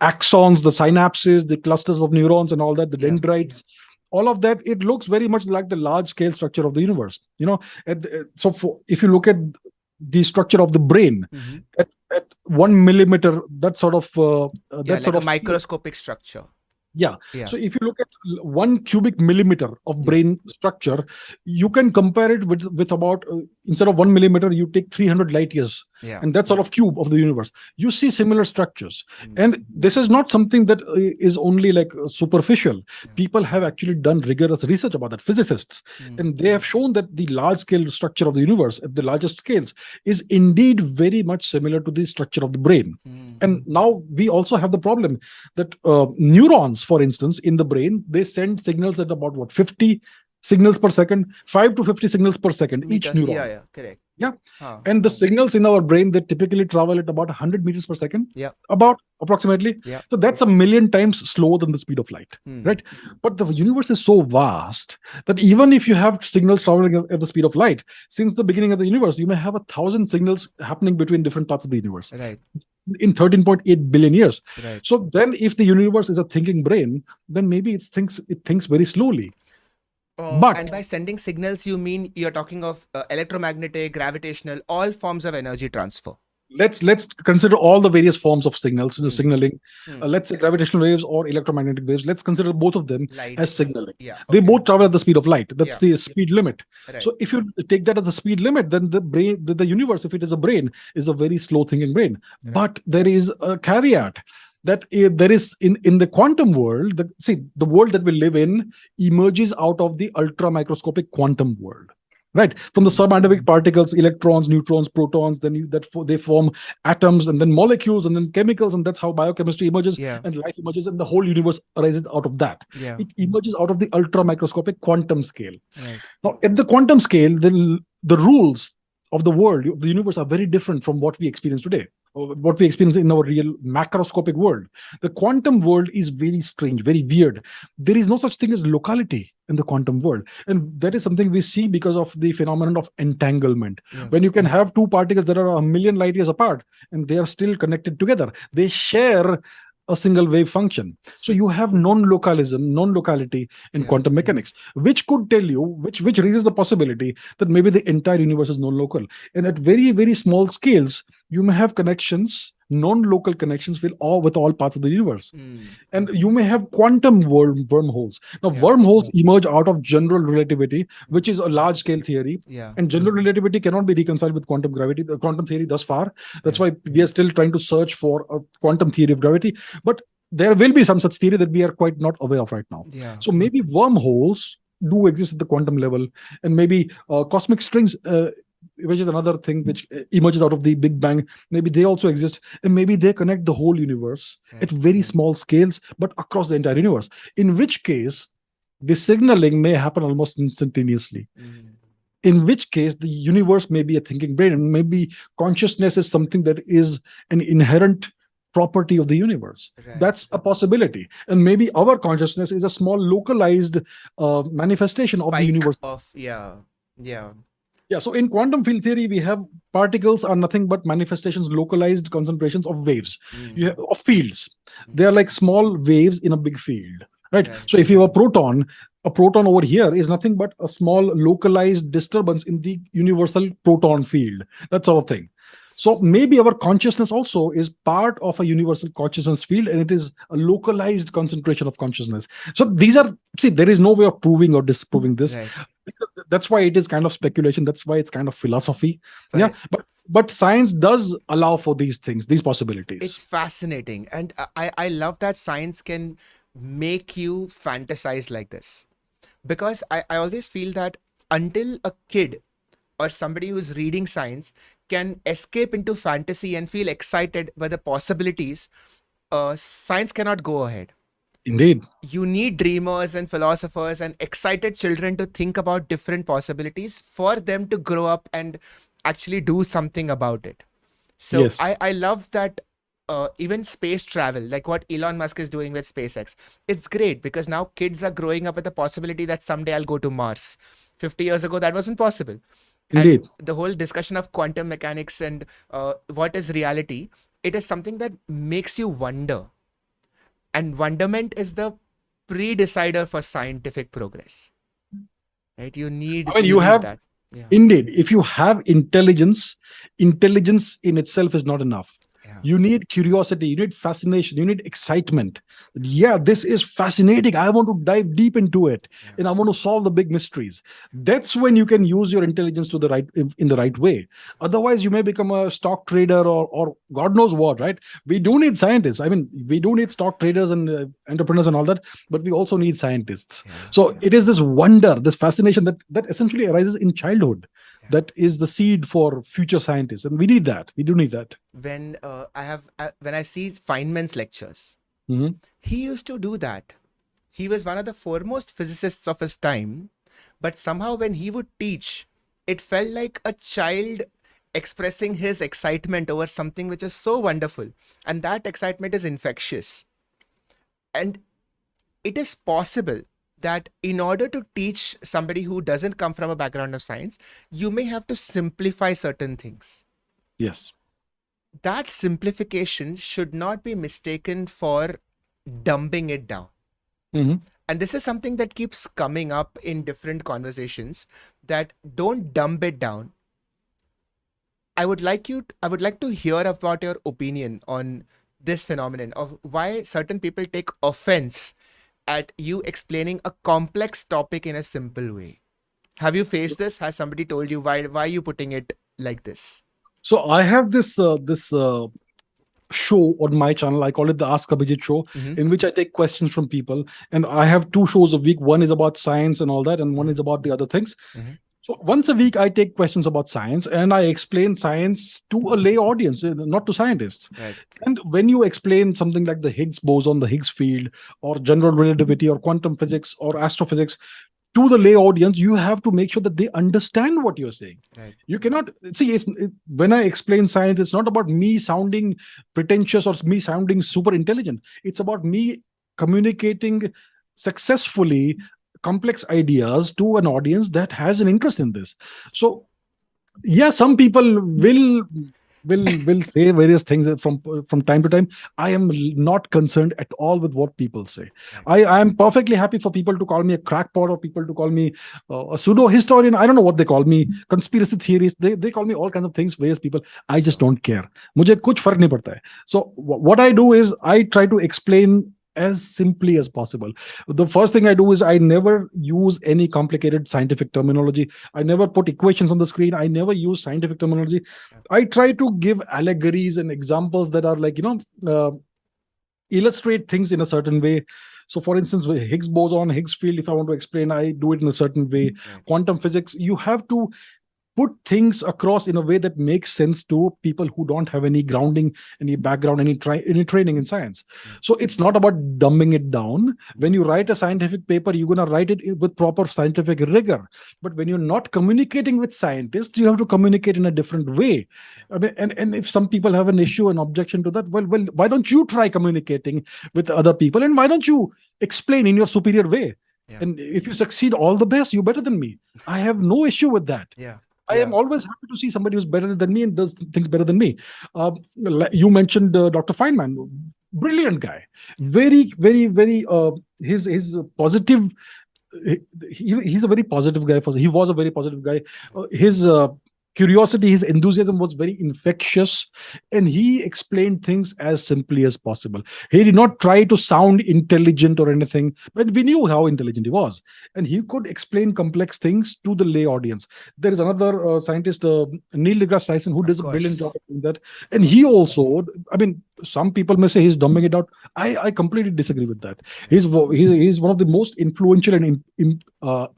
[SPEAKER 2] axons, the synapses, the clusters of neurons, and all that, the
[SPEAKER 1] Yeah.
[SPEAKER 2] dendrites, all of that, it looks very much like the large scale structure of the universe. If you look at the structure of the brain,
[SPEAKER 1] Hmm.
[SPEAKER 2] at 1 millimeter,
[SPEAKER 1] Yeah,
[SPEAKER 2] that sort
[SPEAKER 1] like a
[SPEAKER 2] of scale.
[SPEAKER 1] microscopic structure.
[SPEAKER 2] Yeah.
[SPEAKER 1] Yeah.
[SPEAKER 2] So if you look at 1 cubic millimeter of
[SPEAKER 1] Yeah.
[SPEAKER 2] brain structure, you can compare it with about, instead of 1 millimeter, you take 300 light years,
[SPEAKER 1] Yeah.
[SPEAKER 2] and that sort of cube of the universe. You see similar structures,
[SPEAKER 1] Mm.
[SPEAKER 2] and this is not something that is only like superficial.
[SPEAKER 1] Yeah.
[SPEAKER 2] People have actually done rigorous research about that, physicists,
[SPEAKER 1] Mm.
[SPEAKER 2] and they have shown that the large scale structure of the universe at the largest scales is indeed very much similar to the structure of the brain.
[SPEAKER 1] Mm.
[SPEAKER 2] And now we also have the problem that neurons, for instance, in the brain, they send signals at about what, 50 signals per second, 5 to 50 signals per second, each
[SPEAKER 1] Meters. Yeah,
[SPEAKER 2] neuron.
[SPEAKER 1] yeah, correct.
[SPEAKER 2] Yeah.
[SPEAKER 1] Huh.
[SPEAKER 2] And the signals in our brain, they typically travel at about 100 meters per second,
[SPEAKER 1] Yeah.
[SPEAKER 2] about approximately.
[SPEAKER 1] Yeah.
[SPEAKER 2] So that's a million times slower than the speed of light,
[SPEAKER 1] Mm.
[SPEAKER 2] right? But the universe is so vast that even if you have signals traveling at the speed of light, since the beginning of the universe, you may have 1,000 signals happening between different parts of the universe
[SPEAKER 1] Right.
[SPEAKER 2] in 13.8 billion years.
[SPEAKER 1] Right.
[SPEAKER 2] So then if the universe is a thinking brain, then maybe it thinks very slowly. But
[SPEAKER 1] And by sending signals, you mean you're talking of electromagnetic, gravitational, all forms of energy transfer.
[SPEAKER 2] let's consider all the various forms of signals,
[SPEAKER 1] Hmm.
[SPEAKER 2] signaling.
[SPEAKER 1] Hmm.
[SPEAKER 2] Let's say gravitational waves or electromagnetic waves. Let's consider both of them
[SPEAKER 1] Light.
[SPEAKER 2] as signaling.
[SPEAKER 1] Yeah.
[SPEAKER 2] They
[SPEAKER 1] Okay.
[SPEAKER 2] both travel at the speed of light. That's
[SPEAKER 1] Yeah.
[SPEAKER 2] the speed limit.
[SPEAKER 1] Right.
[SPEAKER 2] So if you take that as the speed limit, then the brain, the universe, if it is a brain, is a very slow thinking brain.
[SPEAKER 1] Right.
[SPEAKER 2] But there is a caveat that there is in the quantum world. The world that we live in emerges out of the ultra microscopic quantum world. Right, from the subatomic particles, electrons, neutrons, protons, then they form atoms, and then molecules, and then chemicals, and that's how biochemistry emerges,
[SPEAKER 1] Yeah.
[SPEAKER 2] and life emerges, and the whole universe arises out of that.
[SPEAKER 1] Yeah.
[SPEAKER 2] It emerges out of the ultra microscopic quantum scale.
[SPEAKER 1] Right.
[SPEAKER 2] Now, at the quantum scale, the rules of the world, of the universe, are very different from what we experience today, or what we experience in our real macroscopic world. The quantum world is very strange, very weird. There is no such thing as locality in the quantum world, and that is something we see because of the phenomenon of entanglement.
[SPEAKER 1] Yeah.
[SPEAKER 2] When you can have two particles that are a million light years apart and they are still connected together, they share a single wave function. So you have non-locality in
[SPEAKER 1] Yeah.
[SPEAKER 2] quantum mechanics, which could tell you, which raises the possibility that maybe the entire universe is non-local. And at very, very small scales, you may have connections, non-local connections with all parts of the universe.
[SPEAKER 1] Mm.
[SPEAKER 2] And you may have quantum wormholes. Now,
[SPEAKER 1] Yeah.
[SPEAKER 2] wormholes emerge out of general relativity, which is a large-scale theory.
[SPEAKER 1] Yeah.
[SPEAKER 2] And general relativity cannot be reconciled with quantum gravity, the quantum theory thus far. That's
[SPEAKER 1] Yeah.
[SPEAKER 2] why we are still trying to search for a quantum theory of gravity. But there will be some such theory that we are quite not aware of right now.
[SPEAKER 1] Yeah.
[SPEAKER 2] So maybe wormholes do exist at the quantum level, and maybe cosmic strings, which is another thing which emerges out of the Big Bang, maybe they also exist, and maybe they connect the whole universe at
[SPEAKER 1] Right.
[SPEAKER 2] very small scales, but across the entire universe. In which case, the signaling may happen almost instantaneously.
[SPEAKER 1] Mm.
[SPEAKER 2] In which case, the universe may be a thinking brain, and maybe consciousness is something that is an inherent property of the universe.
[SPEAKER 1] Right.
[SPEAKER 2] That's a possibility. And maybe our consciousness is a small localized manifestation of the
[SPEAKER 1] Spike
[SPEAKER 2] universe.
[SPEAKER 1] of yeah. Yeah.
[SPEAKER 2] Yeah, so in quantum field theory, we have particles are nothing but manifestations, localized concentrations of waves,
[SPEAKER 1] Mm.
[SPEAKER 2] of fields. They are like small waves in a big field, right?
[SPEAKER 1] Right.
[SPEAKER 2] So if you have a proton over here is nothing but a small localized disturbance in the universal proton field, that sort of thing. So maybe our consciousness also is part of a universal consciousness field, and it is a localized concentration of consciousness. So there is no way of proving or disproving this.
[SPEAKER 1] Right.
[SPEAKER 2] That's why it is kind of speculation. That's why it's kind of philosophy. Yeah,
[SPEAKER 1] Right.
[SPEAKER 2] but science does allow for these things, these possibilities.
[SPEAKER 1] It's fascinating, and I love that science can make you fantasize like this, because I always feel that until a kid or somebody who's reading science can escape into fantasy and feel excited by the possibilities, science cannot go ahead.
[SPEAKER 2] Indeed.
[SPEAKER 1] You need dreamers and philosophers and excited children to think about different possibilities for them to grow up and actually do something about it. So
[SPEAKER 2] Yes.
[SPEAKER 1] I love that even space travel, like what Elon Musk is doing with SpaceX. It's great because now kids are growing up with the possibility that someday I'll go to Mars. 50 years ago, that wasn't possible. And
[SPEAKER 2] Indeed.
[SPEAKER 1] the whole discussion of quantum mechanics and what is reality, it is something that makes you wonder. And wonderment is the pre-decider for scientific progress, right? You
[SPEAKER 2] I
[SPEAKER 1] need
[SPEAKER 2] mean,
[SPEAKER 1] you
[SPEAKER 2] you
[SPEAKER 1] need
[SPEAKER 2] have,
[SPEAKER 1] that. Yeah.
[SPEAKER 2] indeed, if you have intelligence, intelligence in itself is not enough.
[SPEAKER 1] Yeah.
[SPEAKER 2] You need curiosity, you need fascination, you need excitement. Yeah, this is fascinating. I want to dive deep into it,
[SPEAKER 1] Yeah.
[SPEAKER 2] and I want to solve the big mysteries. That's when you can use your intelligence to the right in the right way. Otherwise, you may become a stock trader or God knows what, right? We do need scientists. I mean, we do need stock traders and entrepreneurs and all that, but we also need scientists.
[SPEAKER 1] Yeah.
[SPEAKER 2] So it is this wonder, this fascination that essentially arises in childhood,
[SPEAKER 1] Yeah.
[SPEAKER 2] that is the seed for future scientists, and we need that. We do need that.
[SPEAKER 1] When when I see Feynman's lectures,
[SPEAKER 2] Mhm.
[SPEAKER 1] he used to do that. He was one of the foremost physicists of his time, but somehow when he would teach, it felt like a child expressing his excitement over something which is so wonderful, and that excitement is infectious. And it is possible that in order to teach somebody who doesn't come from a background of science, you may have to simplify certain things.
[SPEAKER 2] Yes.
[SPEAKER 1] That simplification should not be mistaken for dumbing it down.
[SPEAKER 2] Mhm.
[SPEAKER 1] And this is something that keeps coming up in different conversations, that don't dumb it down. I would like to hear about your opinion on this phenomenon of why certain people take offense at you explaining a complex topic in a simple way. Have you faced this? Has somebody told you why are you putting it like this?
[SPEAKER 2] So I have this show on my channel. I call it the Ask Abhijit Show,
[SPEAKER 1] Mm-hmm.
[SPEAKER 2] in which I take questions from people. And I have two shows a week. One is about science and all that, and one
[SPEAKER 1] Mm-hmm.
[SPEAKER 2] is about the other things.
[SPEAKER 1] Mm-hmm.
[SPEAKER 2] So once a week, I take questions about science and I explain science to a lay audience, not to scientists.
[SPEAKER 1] Right.
[SPEAKER 2] And when you explain something like the Higgs boson, the Higgs field, or general relativity, or quantum physics, or astrophysics to the lay audience, you have to make sure that they understand what you're saying.
[SPEAKER 1] Right.
[SPEAKER 2] You cannot see when I explain science, it's not about me sounding pretentious or me sounding super intelligent. It's about me communicating successfully complex ideas to an audience that has an interest in this. So yeah, some people will say various things from time to time. I am not concerned at all with what people say.
[SPEAKER 1] Right.
[SPEAKER 2] I am perfectly happy for people to call me a crackpot, or people to call me a pseudo historian. I don't know what they call me, conspiracy theorist. They call me all kinds of things, various people. I just don't care. मुझे कुछ फर्क नहीं पड़ता है. So what I do is I try to explain as simply as possible. The first thing I do is I never use any complicated scientific terminology. I never put equations on the screen. I never use scientific terminology. I try to give allegories and examples that are like, illustrate things in a certain way. So for instance, with Higgs boson, Higgs field, if I want to explain, I do it in a certain way.
[SPEAKER 1] Right.
[SPEAKER 2] Quantum physics, you have to put things across in a way that makes sense to people who don't have any grounding, any background, any training in science. So it's not about dumbing it down. When you write a scientific paper, you're going to write it with proper scientific rigor. But when you're not communicating with scientists, you have to communicate in a different way. I mean, and if some people have an issue, an objection to that, well, why don't you try communicating with other people, and why don't you explain in your superior way?
[SPEAKER 1] Yeah.
[SPEAKER 2] And if you succeed, all the best. You're better than me. I have no issue with that.
[SPEAKER 1] Yeah.
[SPEAKER 2] I am always happy to see somebody who's better than me and does things better than me. You mentioned Dr. Feynman, brilliant guy, very, very, very. His positive. He's a very positive guy. He was a very positive guy. His curiosity, his enthusiasm was very infectious, and he explained things as simply as possible. He did not try to sound intelligent or anything, but we knew how intelligent he was, and he could explain complex things to the lay audience. There is another scientist, Neil deGrasse Tyson, who
[SPEAKER 1] Of
[SPEAKER 2] does a brilliant job
[SPEAKER 1] course.
[SPEAKER 2] of doing that, and he also, I mean, some people may say he's dumbing it out. I completely disagree with that. He's one of the most influential and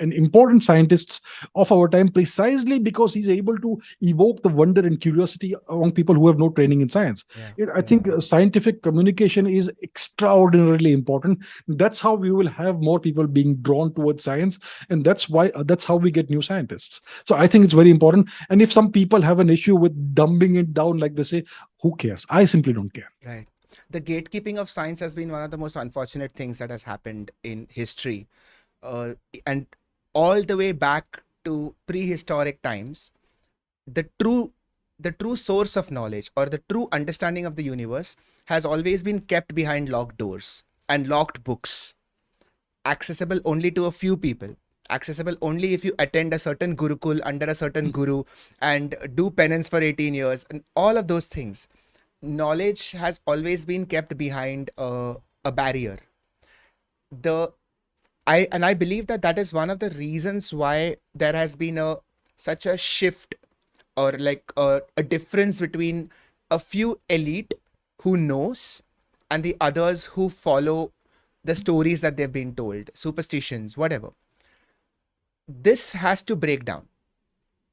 [SPEAKER 2] important scientists of our time, precisely because he's able to evoke the wonder and curiosity among people who have no training in science.
[SPEAKER 1] Yeah.
[SPEAKER 2] I think scientific communication is extraordinarily important. That's how we will have more people being drawn towards science, and that's how we get new scientists. So I think it's very important. And if some people have an issue with dumbing it down, like they say, Who cares? I simply don't care.
[SPEAKER 1] Right. The gatekeeping of science has been one of the most unfortunate things that has happened in history. Uh, and all the way back to prehistoric times, the true the true source of knowledge or the true understanding of the universe has always been kept behind locked doors and locked books, accessible only to a few people, accessible only if you attend a certain gurukul under a certain guru and do penance for 18 years and all of those things. Knowledge has always been kept behind a barrier. The I believe that that is one of the reasons why there has been a such a shift or like a difference between a few elite who knows and the others who follow the stories that they've been told, superstitions, whatever. This has to break down.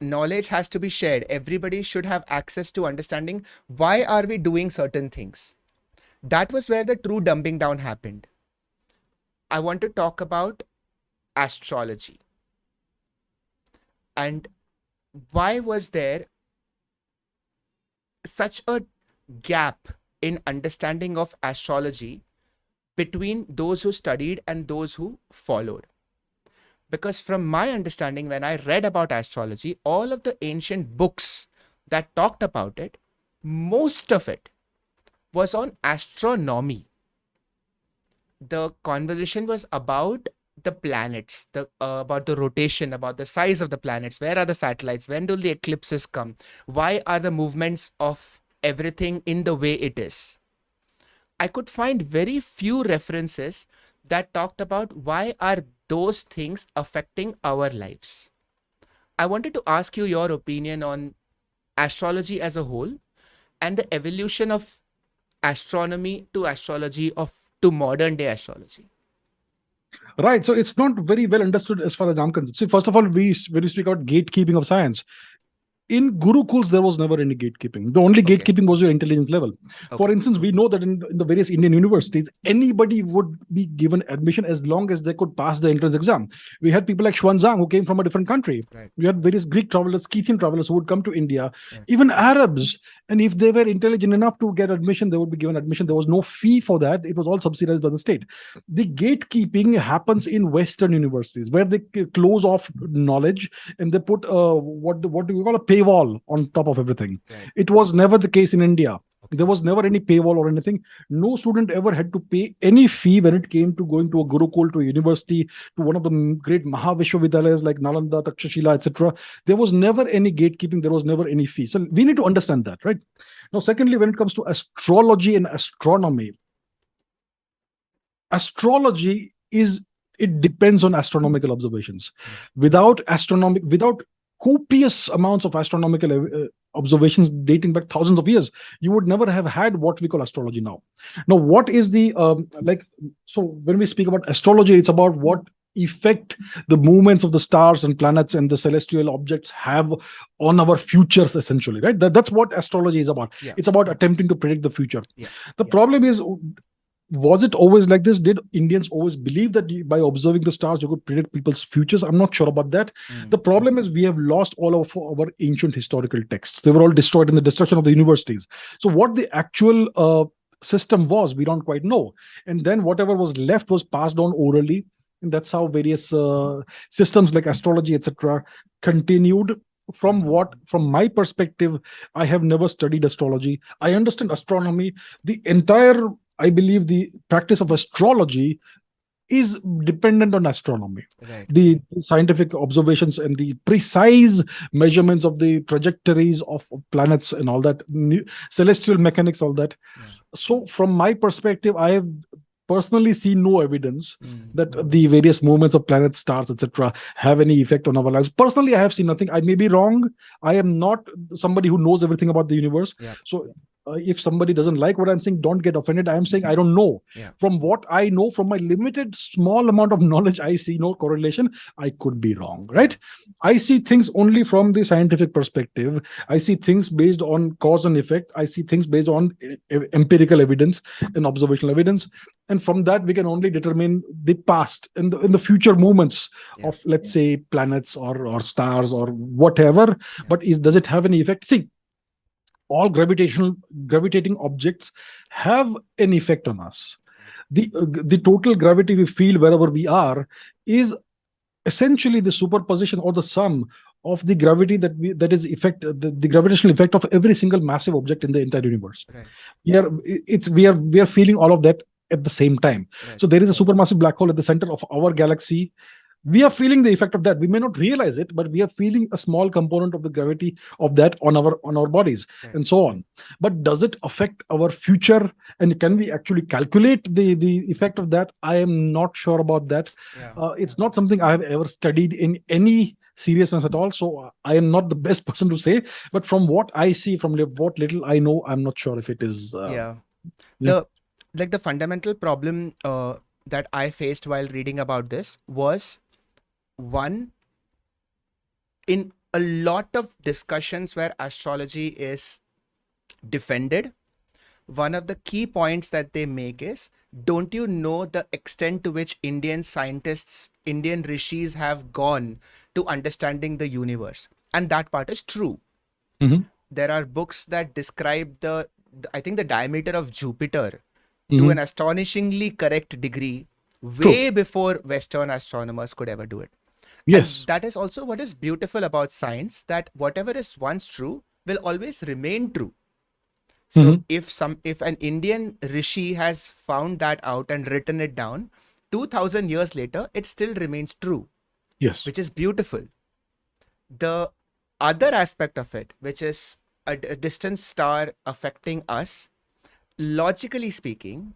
[SPEAKER 1] Knowledge has to be shared. Everybody should have access to understanding why are we doing certain things. That was where the true dumbing down happened. I want to talk about astrology and why was there such a gap in understanding of astrology between those who studied and those who followed. Because from my understanding, when I read about astrology, all of the ancient books that talked about it, most of it was on astronomy. The conversation was about the planets, about the rotation, about the size of the planets, where are the satellites, when do the eclipses come, why are the movements of everything in the way it is. I could find very few references that talked about why are those things affecting our lives. I wanted to ask you your opinion on astrology as a whole and the evolution of astronomy to astrology to modern day astrology.
[SPEAKER 2] Right. So it's not very well understood as far as I'm concerned. See, first of all, when we speak about gatekeeping of science, in gurukuls, there was never any gatekeeping. The only
[SPEAKER 1] Okay.
[SPEAKER 2] gatekeeping was your intelligence level. For
[SPEAKER 1] Okay.
[SPEAKER 2] instance, we know that in the various Indian universities, anybody would be given admission as long as they could pass the entrance exam. We had people like Xuanzang who came from a different country.
[SPEAKER 1] Right.
[SPEAKER 2] We had various Greek travelers, Scythian travelers who would come to India,
[SPEAKER 1] Right.
[SPEAKER 2] even Arabs. And if they were intelligent enough to get admission, they would be given admission. There was no fee for that. It was all subsidized by the state. The gatekeeping happens in Western universities where they close off knowledge and they put what do you call a paywall on top of everything.
[SPEAKER 1] Right.
[SPEAKER 2] It was never the case in India.
[SPEAKER 1] Okay.
[SPEAKER 2] There was never any paywall or anything. No student ever had to pay any fee when it came to going to a gurukul, to a university, to one of the great Mahavishwavidyalays like Nalanda, Takshashila, etc. There was never any gatekeeping. There was never any fee. So we need to understand that, right? Now, secondly, when it comes to astrology and astronomy, astrology it depends on astronomical observations. Without copious amounts of astronomical observations dating back thousands of years, you would never have had what we call astrology now. Now, what is the so when we speak about astrology, it's about what effect the movements of the stars and planets and the celestial objects have on our futures, essentially, right? That's what astrology is about.
[SPEAKER 1] Yeah.
[SPEAKER 2] It's about attempting to predict the future.
[SPEAKER 1] Yeah.
[SPEAKER 2] The problem is, was it always like this? Did Indians always believe that by observing the stars you could predict people's futures? I'm not sure about that. The problem is we have lost all of our ancient historical texts. They were all destroyed in the destruction of the universities. So what the actual system was, we don't quite know. And then whatever was left was passed on orally. And that's how various systems like astrology, etc., continued. From my perspective, I have never studied astrology. I understand astronomy. I believe the practice of astrology is dependent on astronomy.
[SPEAKER 1] Right.
[SPEAKER 2] The scientific observations and the precise measurements of the trajectories of planets and all that, celestial mechanics, all that.
[SPEAKER 1] Yeah.
[SPEAKER 2] So from my perspective, I have personally seen no evidence that the various movements of planets, stars, etc., have any effect on our lives. Personally, I have seen nothing. I may be wrong. I am not somebody who knows everything about the universe.
[SPEAKER 1] Yeah.
[SPEAKER 2] So if somebody doesn't like what I'm saying, don't get offended. I am saying I don't know.
[SPEAKER 1] Yeah.
[SPEAKER 2] From what I know, from my limited small amount of knowledge, I see no correlation. I could be wrong, right? I see things only from the scientific perspective. I see things based on cause and effect. I see things based on empirical evidence and observational evidence. And from that, we can only determine the past and the future movements of, let's say, planets or stars or whatever. But does it have any effect? See, all gravitating objects have an effect on us. The total gravity we feel wherever we are is essentially the superposition or the sum of the gravity that is effect the gravitational effect of every single massive object in the entire universe.
[SPEAKER 1] Right.
[SPEAKER 2] We are feeling all of that at the same time.
[SPEAKER 1] Right.
[SPEAKER 2] So there is a supermassive black hole at the center of our galaxy. We are feeling the effect of that. We may not realize it, but we are feeling a small component of the gravity of that on our bodies,
[SPEAKER 1] Right.
[SPEAKER 2] and so on. But does it affect our future, and can we actually calculate the effect of that? I am not sure about that.
[SPEAKER 1] Yeah.
[SPEAKER 2] It's not something I have ever studied in any seriousness at all, so I am not the best person to say. But from what I see, from what little I know, I'm not sure if it is
[SPEAKER 1] Yeah.
[SPEAKER 2] yeah.
[SPEAKER 1] The fundamental problem that I faced while reading about this was, one, in a lot of discussions where astrology is defended, one of the key points that they make is, don't you know the extent to which Indian scientists, Indian rishis have gone to understanding the universe? And that part is true.
[SPEAKER 2] Mhm.
[SPEAKER 1] There are books that describe I think the diameter of Jupiter to
[SPEAKER 2] Mhm.
[SPEAKER 1] an astonishingly correct degree,
[SPEAKER 2] True.
[SPEAKER 1] way before Western astronomers could ever do it. And
[SPEAKER 2] Yes.
[SPEAKER 1] that is also what is beautiful about science, that whatever is once true will always remain true. So
[SPEAKER 2] Mhm.
[SPEAKER 1] if an Indian rishi has found that out and written it down, 2000 years later, it still remains true,
[SPEAKER 2] Yes.
[SPEAKER 1] which is beautiful. The other aspect of it, which is a distant star affecting us, logically speaking,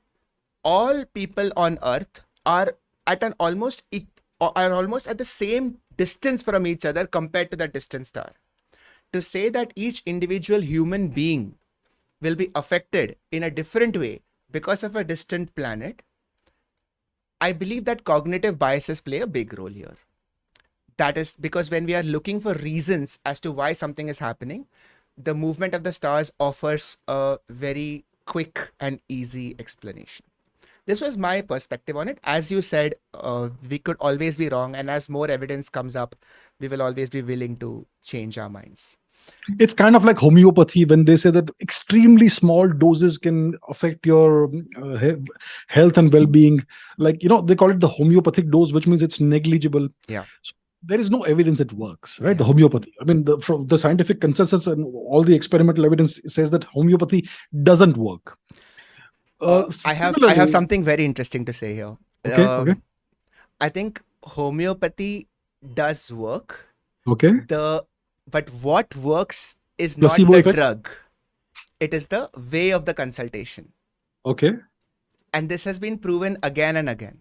[SPEAKER 1] all people on Earth are at an are almost at the same distance from each other compared to that distant star. To say that each individual human being will be affected in a different way because of a distant planet, I believe that cognitive biases play a big role here. That is because when we are looking for reasons as to why something is happening, the movement of the stars offers a very quick and easy explanation. This was my perspective on it. As you said, we could always be wrong, and as more evidence comes up, we will always be willing to change our minds.
[SPEAKER 2] It's kind of like homeopathy when they say that extremely small doses can affect your health and well-being. Like, they call it the homeopathic dose, which means it's negligible.
[SPEAKER 1] Yeah.
[SPEAKER 2] So there is no evidence it works, right? The
[SPEAKER 1] Yeah.
[SPEAKER 2] homeopathy. I mean, from the scientific consensus and all the experimental evidence says that homeopathy doesn't work.
[SPEAKER 1] I have
[SPEAKER 2] Similarly,
[SPEAKER 1] something very interesting to say here.
[SPEAKER 2] okay, okay,
[SPEAKER 1] I think homeopathy does work.
[SPEAKER 2] okay.
[SPEAKER 1] But what works is not
[SPEAKER 2] Placebo
[SPEAKER 1] the
[SPEAKER 2] effect.
[SPEAKER 1] drug. It is the way of the consultation.
[SPEAKER 2] Okay.
[SPEAKER 1] And this has been proven again and again,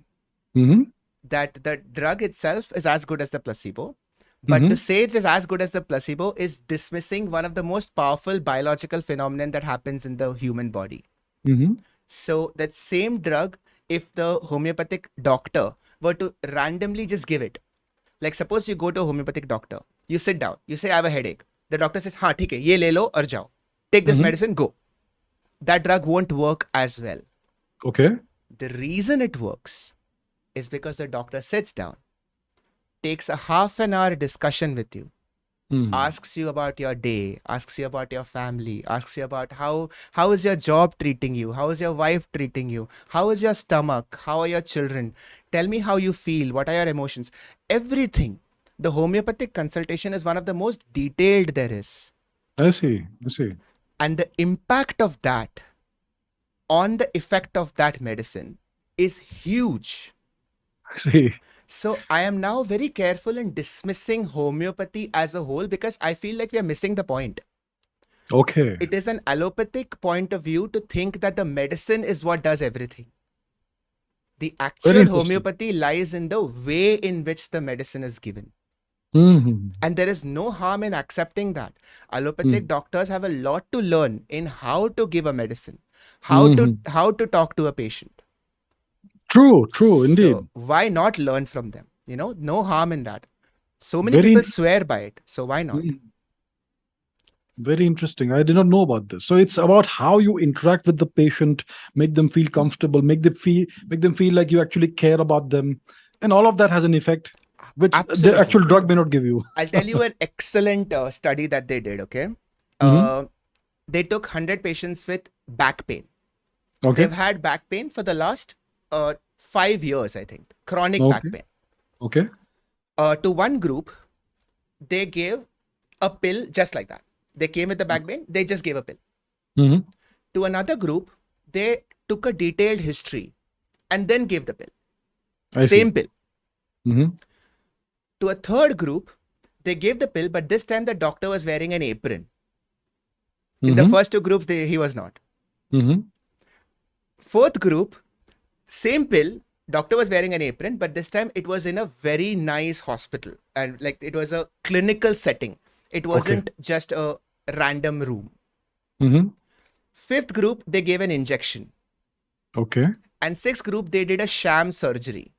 [SPEAKER 2] Mm-hmm.
[SPEAKER 1] that the drug itself is as good as the placebo. But to
[SPEAKER 2] Mm-hmm.
[SPEAKER 1] say it is as good as the placebo is dismissing one of the most powerful biological phenomenon that happens in the human body.
[SPEAKER 2] Mm-hmm.
[SPEAKER 1] So that same drug, if the homeopathic doctor were to randomly just give it, like suppose you go to a homeopathic doctor, you sit down, you say, I have a headache. The doctor says, हाँ ठीक है, ये ले लो और जाओ. Take this
[SPEAKER 2] Mm-hmm.
[SPEAKER 1] medicine, go. That drug won't work as well.
[SPEAKER 2] Okay.
[SPEAKER 1] The reason it works is because the doctor sits down, takes a half an hour discussion with you,
[SPEAKER 2] Mm-hmm.
[SPEAKER 1] asks you about your day, asks you about your family, asks you about how is your job treating you, how is your wife treating you, how is your stomach, how are your children, tell me how you feel, what are your emotions, everything. The homeopathic consultation is one of the most detailed there is.
[SPEAKER 2] I see. I see.
[SPEAKER 1] And the impact of that on the effect of that medicine is huge.
[SPEAKER 2] I see.
[SPEAKER 1] So I am now very careful in dismissing homeopathy as a whole because I feel like we are missing the point.
[SPEAKER 2] Okay.
[SPEAKER 1] It is an allopathic point of view to think that the medicine is what does everything. The
[SPEAKER 2] Very
[SPEAKER 1] actual
[SPEAKER 2] interesting.
[SPEAKER 1] homeopathy lies in the way in which the medicine is given.
[SPEAKER 2] Mm-hmm.
[SPEAKER 1] And there is no harm in accepting that. Allopathic
[SPEAKER 2] Mm.
[SPEAKER 1] doctors have a lot to learn in how to give a medicine,
[SPEAKER 2] Mhm.
[SPEAKER 1] how to talk to a patient.
[SPEAKER 2] True, true,
[SPEAKER 1] So
[SPEAKER 2] indeed.
[SPEAKER 1] why not learn from them? No harm in that. So many
[SPEAKER 2] Very,
[SPEAKER 1] people
[SPEAKER 2] in-
[SPEAKER 1] swear by it. So why not?
[SPEAKER 2] Mm. Very interesting. I did not know about this. So it's about how you interact with the patient, make them feel comfortable, make them feel like you actually care about them, and all of that has an effect, which the
[SPEAKER 1] Absolutely.
[SPEAKER 2] actual drug may not give you.
[SPEAKER 1] I'll tell you an excellent study that they did, okay?
[SPEAKER 2] Mhm.
[SPEAKER 1] Uh, they took 100 patients with back pain.
[SPEAKER 2] Okay.
[SPEAKER 1] They've had back pain for the last 5 years, I think, chronic back
[SPEAKER 2] Okay.
[SPEAKER 1] pain.
[SPEAKER 2] Okay.
[SPEAKER 1] To one group, they gave a pill just like that. They came with the back pain, they just gave a pill.
[SPEAKER 2] Mm-hmm.
[SPEAKER 1] To another group, they took a detailed history and then gave the pill.
[SPEAKER 2] I
[SPEAKER 1] Same
[SPEAKER 2] see.
[SPEAKER 1] pill.
[SPEAKER 2] Mm-hmm.
[SPEAKER 1] To a third group, they gave the pill, but this time the doctor was wearing an apron. In the
[SPEAKER 2] Mm-hmm.
[SPEAKER 1] first two groups, he was not.
[SPEAKER 2] Mm-hmm.
[SPEAKER 1] Fourth group, same pill, doctor was wearing an apron, but this time it was in a very nice hospital. And like it was a clinical setting. It wasn't just a random room.
[SPEAKER 2] Mm-hmm.
[SPEAKER 1] Fifth group, they gave an injection.
[SPEAKER 2] Okay.
[SPEAKER 1] And sixth group, they did a sham surgery.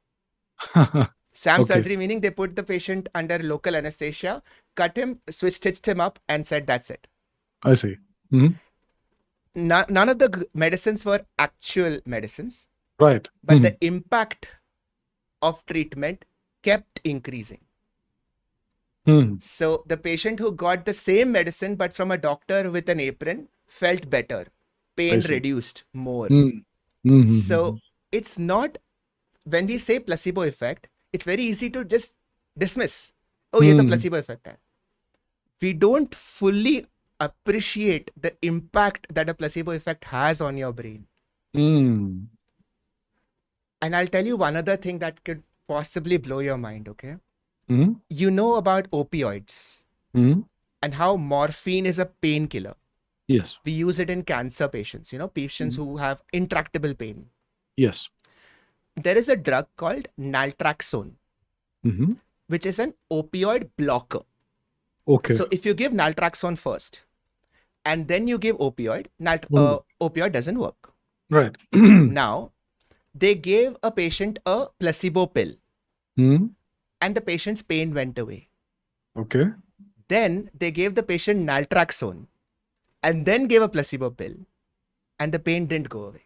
[SPEAKER 1] Sham
[SPEAKER 2] Okay.
[SPEAKER 1] surgery meaning they put the patient under local anesthesia, cut him, stitched him up, and said that's it.
[SPEAKER 2] I see. Mm-hmm.
[SPEAKER 1] None of the medicines were actual medicines,
[SPEAKER 2] Right.
[SPEAKER 1] but
[SPEAKER 2] Mm-hmm.
[SPEAKER 1] the impact of treatment kept increasing.
[SPEAKER 2] Mm-hmm.
[SPEAKER 1] So the patient who got the same medicine but from a doctor with an apron felt better,
[SPEAKER 2] I
[SPEAKER 1] pain
[SPEAKER 2] see.
[SPEAKER 1] reduced more.
[SPEAKER 2] Mm-hmm. Mm-hmm.
[SPEAKER 1] So it's not, when we say placebo effect, it's very easy to just dismiss. Oh, ये तो placebo effect है. We don't fully appreciate the impact that a placebo effect has on your brain.
[SPEAKER 2] Mm.
[SPEAKER 1] And I'll tell you one other thing that could possibly blow your mind, okay?
[SPEAKER 2] Mm-hmm.
[SPEAKER 1] You know about opioids
[SPEAKER 2] Mm-hmm.
[SPEAKER 1] and how morphine is a painkiller.
[SPEAKER 2] Yes.
[SPEAKER 1] We use it in cancer patients, patients who have intractable pain.
[SPEAKER 2] Yes.
[SPEAKER 1] There is a drug called naltrexone,
[SPEAKER 2] Mm-hmm.
[SPEAKER 1] which is an opioid blocker.
[SPEAKER 2] Okay.
[SPEAKER 1] So if you give naltrexone first and then you give opioid, opioid doesn't work.
[SPEAKER 2] Right.
[SPEAKER 1] Now, they gave a patient a placebo pill
[SPEAKER 2] Mm-hmm.
[SPEAKER 1] and the patient's pain went away.
[SPEAKER 2] Okay.
[SPEAKER 1] Then they gave the patient naltrexone and then gave a placebo pill and the pain didn't go away.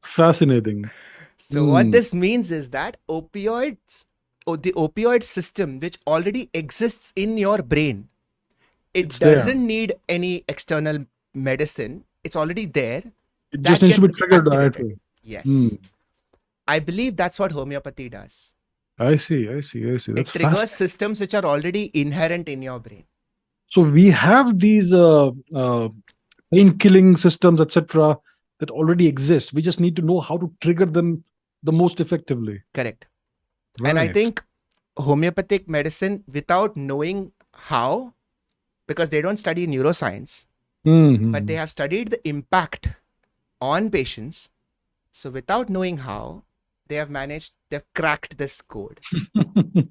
[SPEAKER 2] Fascinating.
[SPEAKER 1] So what this means is that opioids, or the opioid system, which already exists in your brain,
[SPEAKER 2] It's
[SPEAKER 1] it
[SPEAKER 2] there.
[SPEAKER 1] doesn't need any external medicine. It's already there.
[SPEAKER 2] It
[SPEAKER 1] That
[SPEAKER 2] just needs to be
[SPEAKER 1] gets
[SPEAKER 2] triggered the right
[SPEAKER 1] activated.
[SPEAKER 2] way.
[SPEAKER 1] Yes.
[SPEAKER 2] Mm.
[SPEAKER 1] I believe that's what homeopathy does.
[SPEAKER 2] I see. I see. I see.
[SPEAKER 1] It
[SPEAKER 2] That's
[SPEAKER 1] triggers
[SPEAKER 2] fascinating.
[SPEAKER 1] systems which are already inherent in your brain.
[SPEAKER 2] So we have these pain-killing systems, etc., that already exist. We just need to know how to trigger them the most effectively.
[SPEAKER 1] Correct.
[SPEAKER 2] Right.
[SPEAKER 1] And I think homeopathic medicine, without knowing how, because they don't study neuroscience,
[SPEAKER 2] Mhm.
[SPEAKER 1] but they have studied the impact on patients. So without knowing how, they've cracked this code.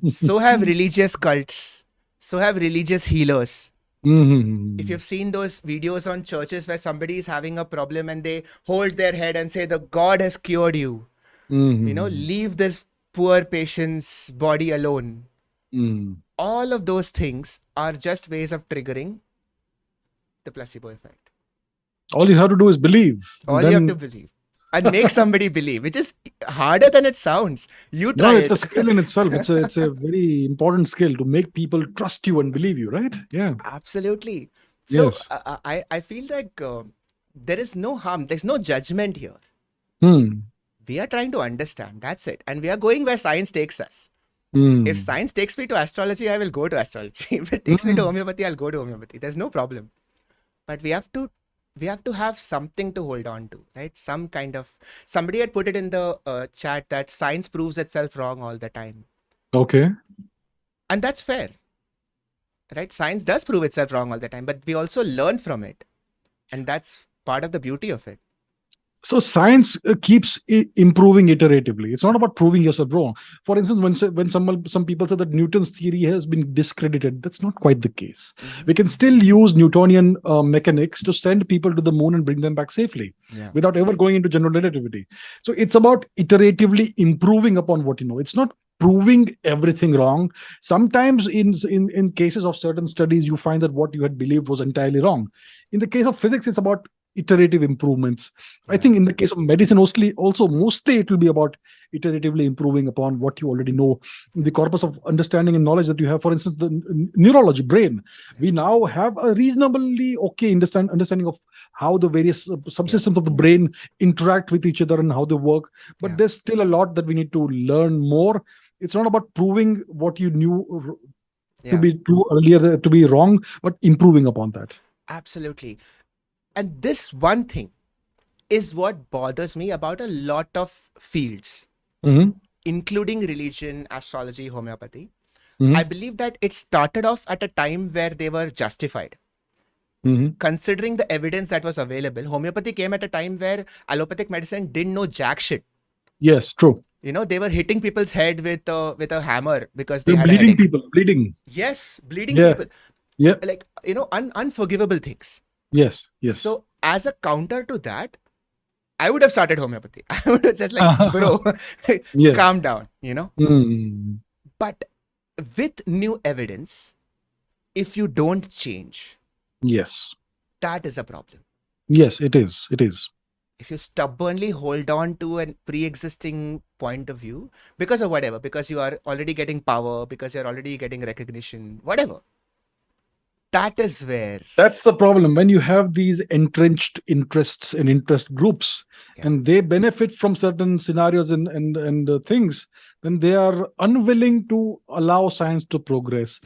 [SPEAKER 1] So have religious cults. So have religious healers.
[SPEAKER 2] Mhm.
[SPEAKER 1] If you've seen those videos on churches where somebody is having a problem and they hold their head and say, the God has cured you.
[SPEAKER 2] Mhm.
[SPEAKER 1] Leave this poor patient's body alone.
[SPEAKER 2] Mhm.
[SPEAKER 1] All of those things are just ways of triggering the placebo effect.
[SPEAKER 2] All you have to do is believe.
[SPEAKER 1] All
[SPEAKER 2] then...
[SPEAKER 1] you have to believe and make somebody believe, which is harder than it sounds. You try
[SPEAKER 2] No, it's
[SPEAKER 1] it.
[SPEAKER 2] a skill in itself. It's a very important skill to make people trust you and believe you, right? Yeah.
[SPEAKER 1] Absolutely. So
[SPEAKER 2] Yes.
[SPEAKER 1] I feel like there is no harm. There's no judgment here.
[SPEAKER 2] Hmm.
[SPEAKER 1] We are trying to understand. That's it. And we are going where science takes us.
[SPEAKER 2] Hmm.
[SPEAKER 1] If science takes me to astrology, I will go to astrology. If it takes me to homeopathy, I'll go to homeopathy. There's no problem. But we have to have something to hold on to, right? Some kind of, somebody had put it in the chat that science proves itself wrong all the time.
[SPEAKER 2] Okay.
[SPEAKER 1] And that's fair, right? Science does prove itself wrong all the time, but we also learn from it. And that's part of the beauty of it.
[SPEAKER 2] So science keeps improving iteratively. It's not about proving yourself wrong. For instance, when some people say that Newton's theory has been discredited, that's not quite the case. We can still use Newtonian mechanics to send people to the moon and bring them back safely without ever going into general relativity. So it's about iteratively improving upon what you know. It's not proving everything wrong. Sometimes in cases of certain studies, you find that what you had believed was entirely wrong. In the case of physics, it's about iterative improvements. I
[SPEAKER 1] Yeah.
[SPEAKER 2] think in the case of medicine, mostly it will be about iteratively improving upon what you already know. The corpus of understanding and knowledge that you have, for instance, the neurology, brain.
[SPEAKER 1] Yeah.
[SPEAKER 2] We now have a reasonably okay understanding of how the various
[SPEAKER 1] Yeah.
[SPEAKER 2] subsystems of the brain interact with each other and how they work. But
[SPEAKER 1] Yeah.
[SPEAKER 2] there's still a lot that we need to learn more. It's not about proving what you knew to
[SPEAKER 1] Yeah.
[SPEAKER 2] be true earlier, to be wrong, but improving upon that.
[SPEAKER 1] Absolutely. And this one thing is what bothers me about a lot of fields,
[SPEAKER 2] Hmm.
[SPEAKER 1] including religion, astrology, homeopathy. I
[SPEAKER 2] Hmm.
[SPEAKER 1] believe that it started off at a time where they were justified.
[SPEAKER 2] Hmm.
[SPEAKER 1] Considering the evidence that was available, homeopathy came at a time where allopathic medicine didn't know jack shit.
[SPEAKER 2] Yes, true.
[SPEAKER 1] They were hitting people's head with a hammer because they
[SPEAKER 2] They're
[SPEAKER 1] had a
[SPEAKER 2] bleeding
[SPEAKER 1] headache.
[SPEAKER 2] people, bleeding.
[SPEAKER 1] Yes, bleeding
[SPEAKER 2] Yeah,
[SPEAKER 1] people,
[SPEAKER 2] yeah,
[SPEAKER 1] like unforgivable things.
[SPEAKER 2] yes, yes.
[SPEAKER 1] So as a counter to that, I would have started homeopathy. I would have said like, bro,
[SPEAKER 2] Yes.
[SPEAKER 1] calm down.
[SPEAKER 2] Mm.
[SPEAKER 1] But with new evidence, if you don't change,
[SPEAKER 2] Yes.
[SPEAKER 1] that is a problem.
[SPEAKER 2] Yes, it is. It is.
[SPEAKER 1] If you stubbornly hold on to a pre-existing point of view because of whatever, because you are already getting power, because you're already getting recognition, whatever, that is where,
[SPEAKER 2] That's the problem when you have these entrenched interests and interest groups,
[SPEAKER 1] yeah,
[SPEAKER 2] and they benefit from certain scenarios and things. Then they are unwilling to allow science to progress.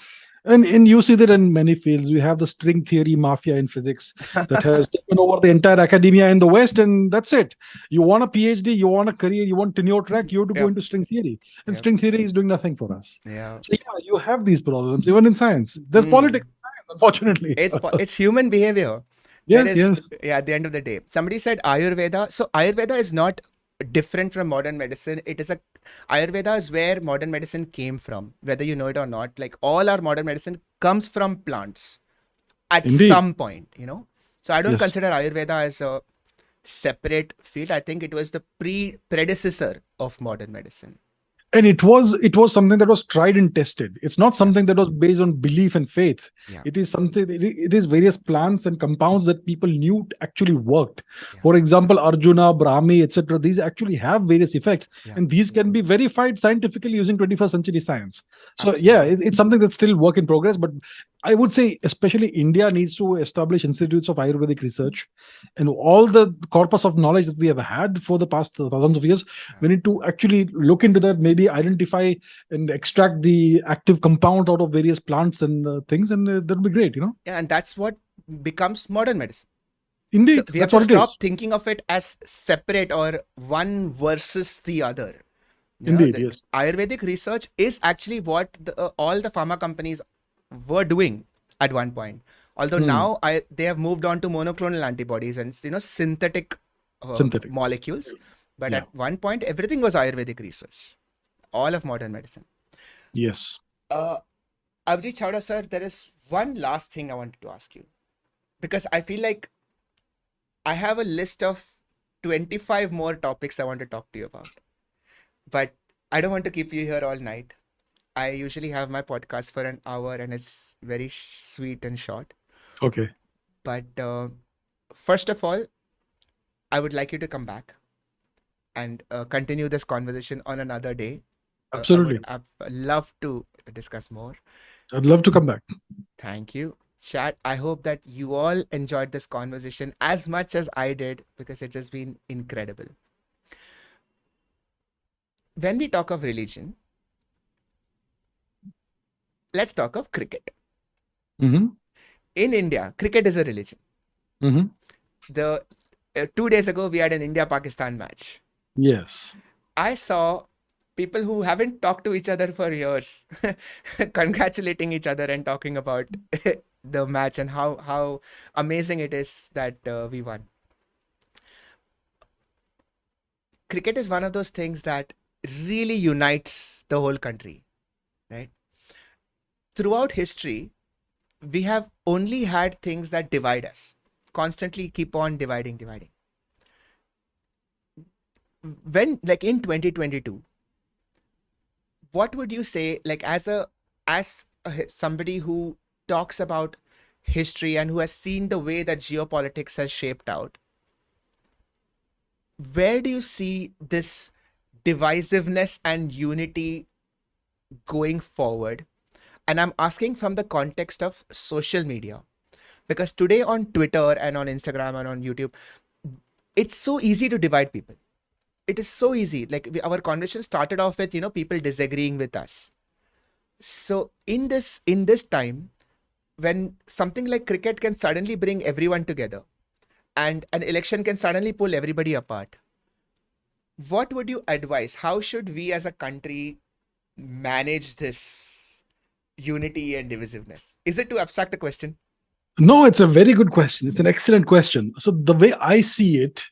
[SPEAKER 2] And you see that in many fields. We have the string theory mafia in physics that has taken over the entire academia in the West, and that's it. You want a PhD, you want a career, you want tenure track, you have to go
[SPEAKER 1] yeah,
[SPEAKER 2] into string theory. And
[SPEAKER 1] yeah,
[SPEAKER 2] string theory is doing nothing for us.
[SPEAKER 1] yeah.
[SPEAKER 2] So yeah, you have these problems even in science. There's
[SPEAKER 1] Mm.
[SPEAKER 2] politics, in science, unfortunately.
[SPEAKER 1] It's human behavior. There
[SPEAKER 2] Yes,
[SPEAKER 1] is,
[SPEAKER 2] yes.
[SPEAKER 1] yeah, at the end of the day, somebody said Ayurveda. So Ayurveda is not different from modern medicine. Ayurveda is where modern medicine came from, whether you know it or not. Like all our modern medicine comes from plants at
[SPEAKER 2] Indeed.
[SPEAKER 1] some point. So I don't
[SPEAKER 2] Yes.
[SPEAKER 1] consider Ayurveda as a separate field. I think it was the predecessor of modern medicine.
[SPEAKER 2] And it was something that was tried and tested. It's not
[SPEAKER 1] Yeah,
[SPEAKER 2] something that was based on belief and faith.
[SPEAKER 1] yeah,
[SPEAKER 2] It is something, it is various plants and compounds that people knew actually worked.
[SPEAKER 1] yeah,
[SPEAKER 2] For example, Arjuna, Brahmi, etc., these actually have various effects,
[SPEAKER 1] yeah.
[SPEAKER 2] and these can be verified scientifically using 21st century science. So yeah,
[SPEAKER 1] Absolutely.
[SPEAKER 2] it's something that's still work in progress, but I would say especially India needs to establish institutes of Ayurvedic research, and all the corpus of knowledge that we have had for the past thousands of years,
[SPEAKER 1] Yeah.
[SPEAKER 2] we need to actually look into that, maybe identify and extract the active compounds out of various plants and things, and that'll be great.
[SPEAKER 1] Yeah, and that's what becomes modern medicine. So
[SPEAKER 2] Indeed,
[SPEAKER 1] we have
[SPEAKER 2] that's
[SPEAKER 1] to
[SPEAKER 2] what it
[SPEAKER 1] stop
[SPEAKER 2] is.
[SPEAKER 1] thinking of it as separate or one versus the other.
[SPEAKER 2] Indeed,
[SPEAKER 1] The
[SPEAKER 2] yes.
[SPEAKER 1] Ayurvedic research is actually what all the pharma companies were doing at one point. Although
[SPEAKER 2] Hmm.
[SPEAKER 1] now they have moved on to monoclonal antibodies and synthetic
[SPEAKER 2] Synthetic.
[SPEAKER 1] molecules. But
[SPEAKER 2] Yeah.
[SPEAKER 1] at one point, everything was Ayurvedic research. All of modern medicine.
[SPEAKER 2] Yes.
[SPEAKER 1] Uh, Abhijit Chavda sir, there is one last thing I wanted to ask you because I feel like I have a list of 25 more topics I want to talk to you about, but I don't want to keep you here all night. I usually have my podcast for an hour and it's very sweet and short.
[SPEAKER 2] Okay.
[SPEAKER 1] But first of all, I would like you to come back and continue this conversation on another day.
[SPEAKER 2] Absolutely.
[SPEAKER 1] I'd love to discuss more.
[SPEAKER 2] I'd love to come back.
[SPEAKER 1] Thank you. Chat, I hope that you all enjoyed this conversation as much as I did because it has been incredible. When we talk of religion, let's talk of cricket.
[SPEAKER 2] Hmm.
[SPEAKER 1] In India, cricket is a religion.
[SPEAKER 2] Hmm.
[SPEAKER 1] The 2 days ago, we had an India-Pakistan match.
[SPEAKER 2] Yes.
[SPEAKER 1] I saw people who haven't talked to each other for years congratulating each other and talking about the match and how amazing it is that we won. Cricket is one of those things that really unites the whole country, right? Throughout history, we have only had things that divide us, constantly keep on dividing. When, like in 2022, what would you say, like as somebody who talks about history and who has seen the way that geopolitics has shaped out, where do you see this divisiveness and unity going forward? And I'm asking from the context of social media, because today on Twitter and on Instagram and on YouTube, it's so easy to divide people. It is so easy. Like our conversation started off with, people disagreeing with us. So in this time, when something like cricket can suddenly bring everyone together and an election can suddenly pull everybody apart, what would you advise? How should we as a country manage this unity and divisiveness? Is it too abstract a question?
[SPEAKER 2] No, it's a very good question. It's an excellent question. So the way I see it,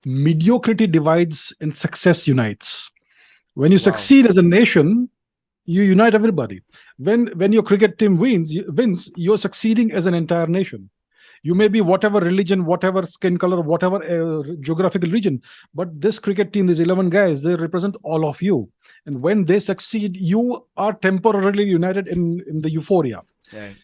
[SPEAKER 2] mediocrity divides and success unites. When you
[SPEAKER 1] Wow.
[SPEAKER 2] succeed as a nation, you unite everybody. When your cricket team wins, you're succeeding as an entire nation. You may be whatever religion, whatever skin color, whatever geographical region, but this cricket team, these 11 guys, they represent all of you. And when they succeed, you are temporarily united in the euphoria.
[SPEAKER 1] Right.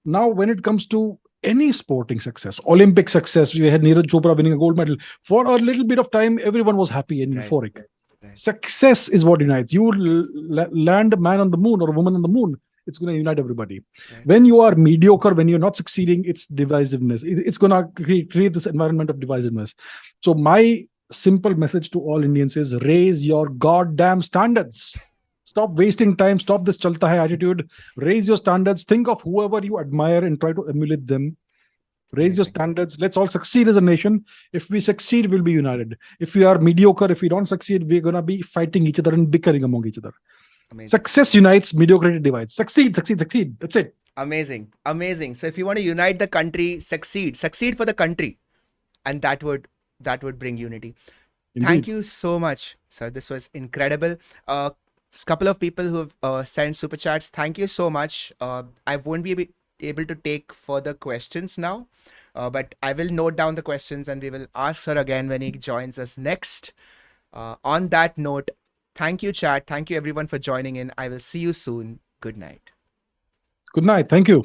[SPEAKER 2] Now, when it comes to any sporting success, Olympic success, we had Neeraj Chopra winning a gold medal. For a little bit of time, everyone was happy and
[SPEAKER 1] Right.
[SPEAKER 2] euphoric.
[SPEAKER 1] Right.
[SPEAKER 2] Success is what unites. You land a man on the moon or a woman on the moon, it's going to unite everybody.
[SPEAKER 1] Right.
[SPEAKER 2] When you are mediocre, when you're not succeeding, it's divisiveness. It's going to create this environment of divisiveness. So my simple message to all Indians is raise your goddamn standards. Stop wasting time. Stop this chalta hai attitude. Raise your standards. Think of whoever you admire and try to emulate them. Raise your
[SPEAKER 1] Amazing.
[SPEAKER 2] standards. Let's all succeed as a nation. If we succeed, we'll be united. If we are mediocre, if we don't succeed, we're going to be fighting each other and bickering among each other.
[SPEAKER 1] Amazing.
[SPEAKER 2] Success unites, mediocrity divides. Succeed, succeed, succeed. That's it.
[SPEAKER 1] Amazing. Amazing. So if you want to unite the country, succeed for the country. And that would bring unity.
[SPEAKER 2] Indeed.
[SPEAKER 1] Thank you so much, sir. This was incredible. Couple of people who have sent super chats. Thank you so much. I won't be able to take further questions now, but I will note down the questions and we will ask her again when he joins us next. On that note, thank you, chat. Thank you, everyone, for joining in. I will see you soon. Good night.
[SPEAKER 2] Good night. Thank you.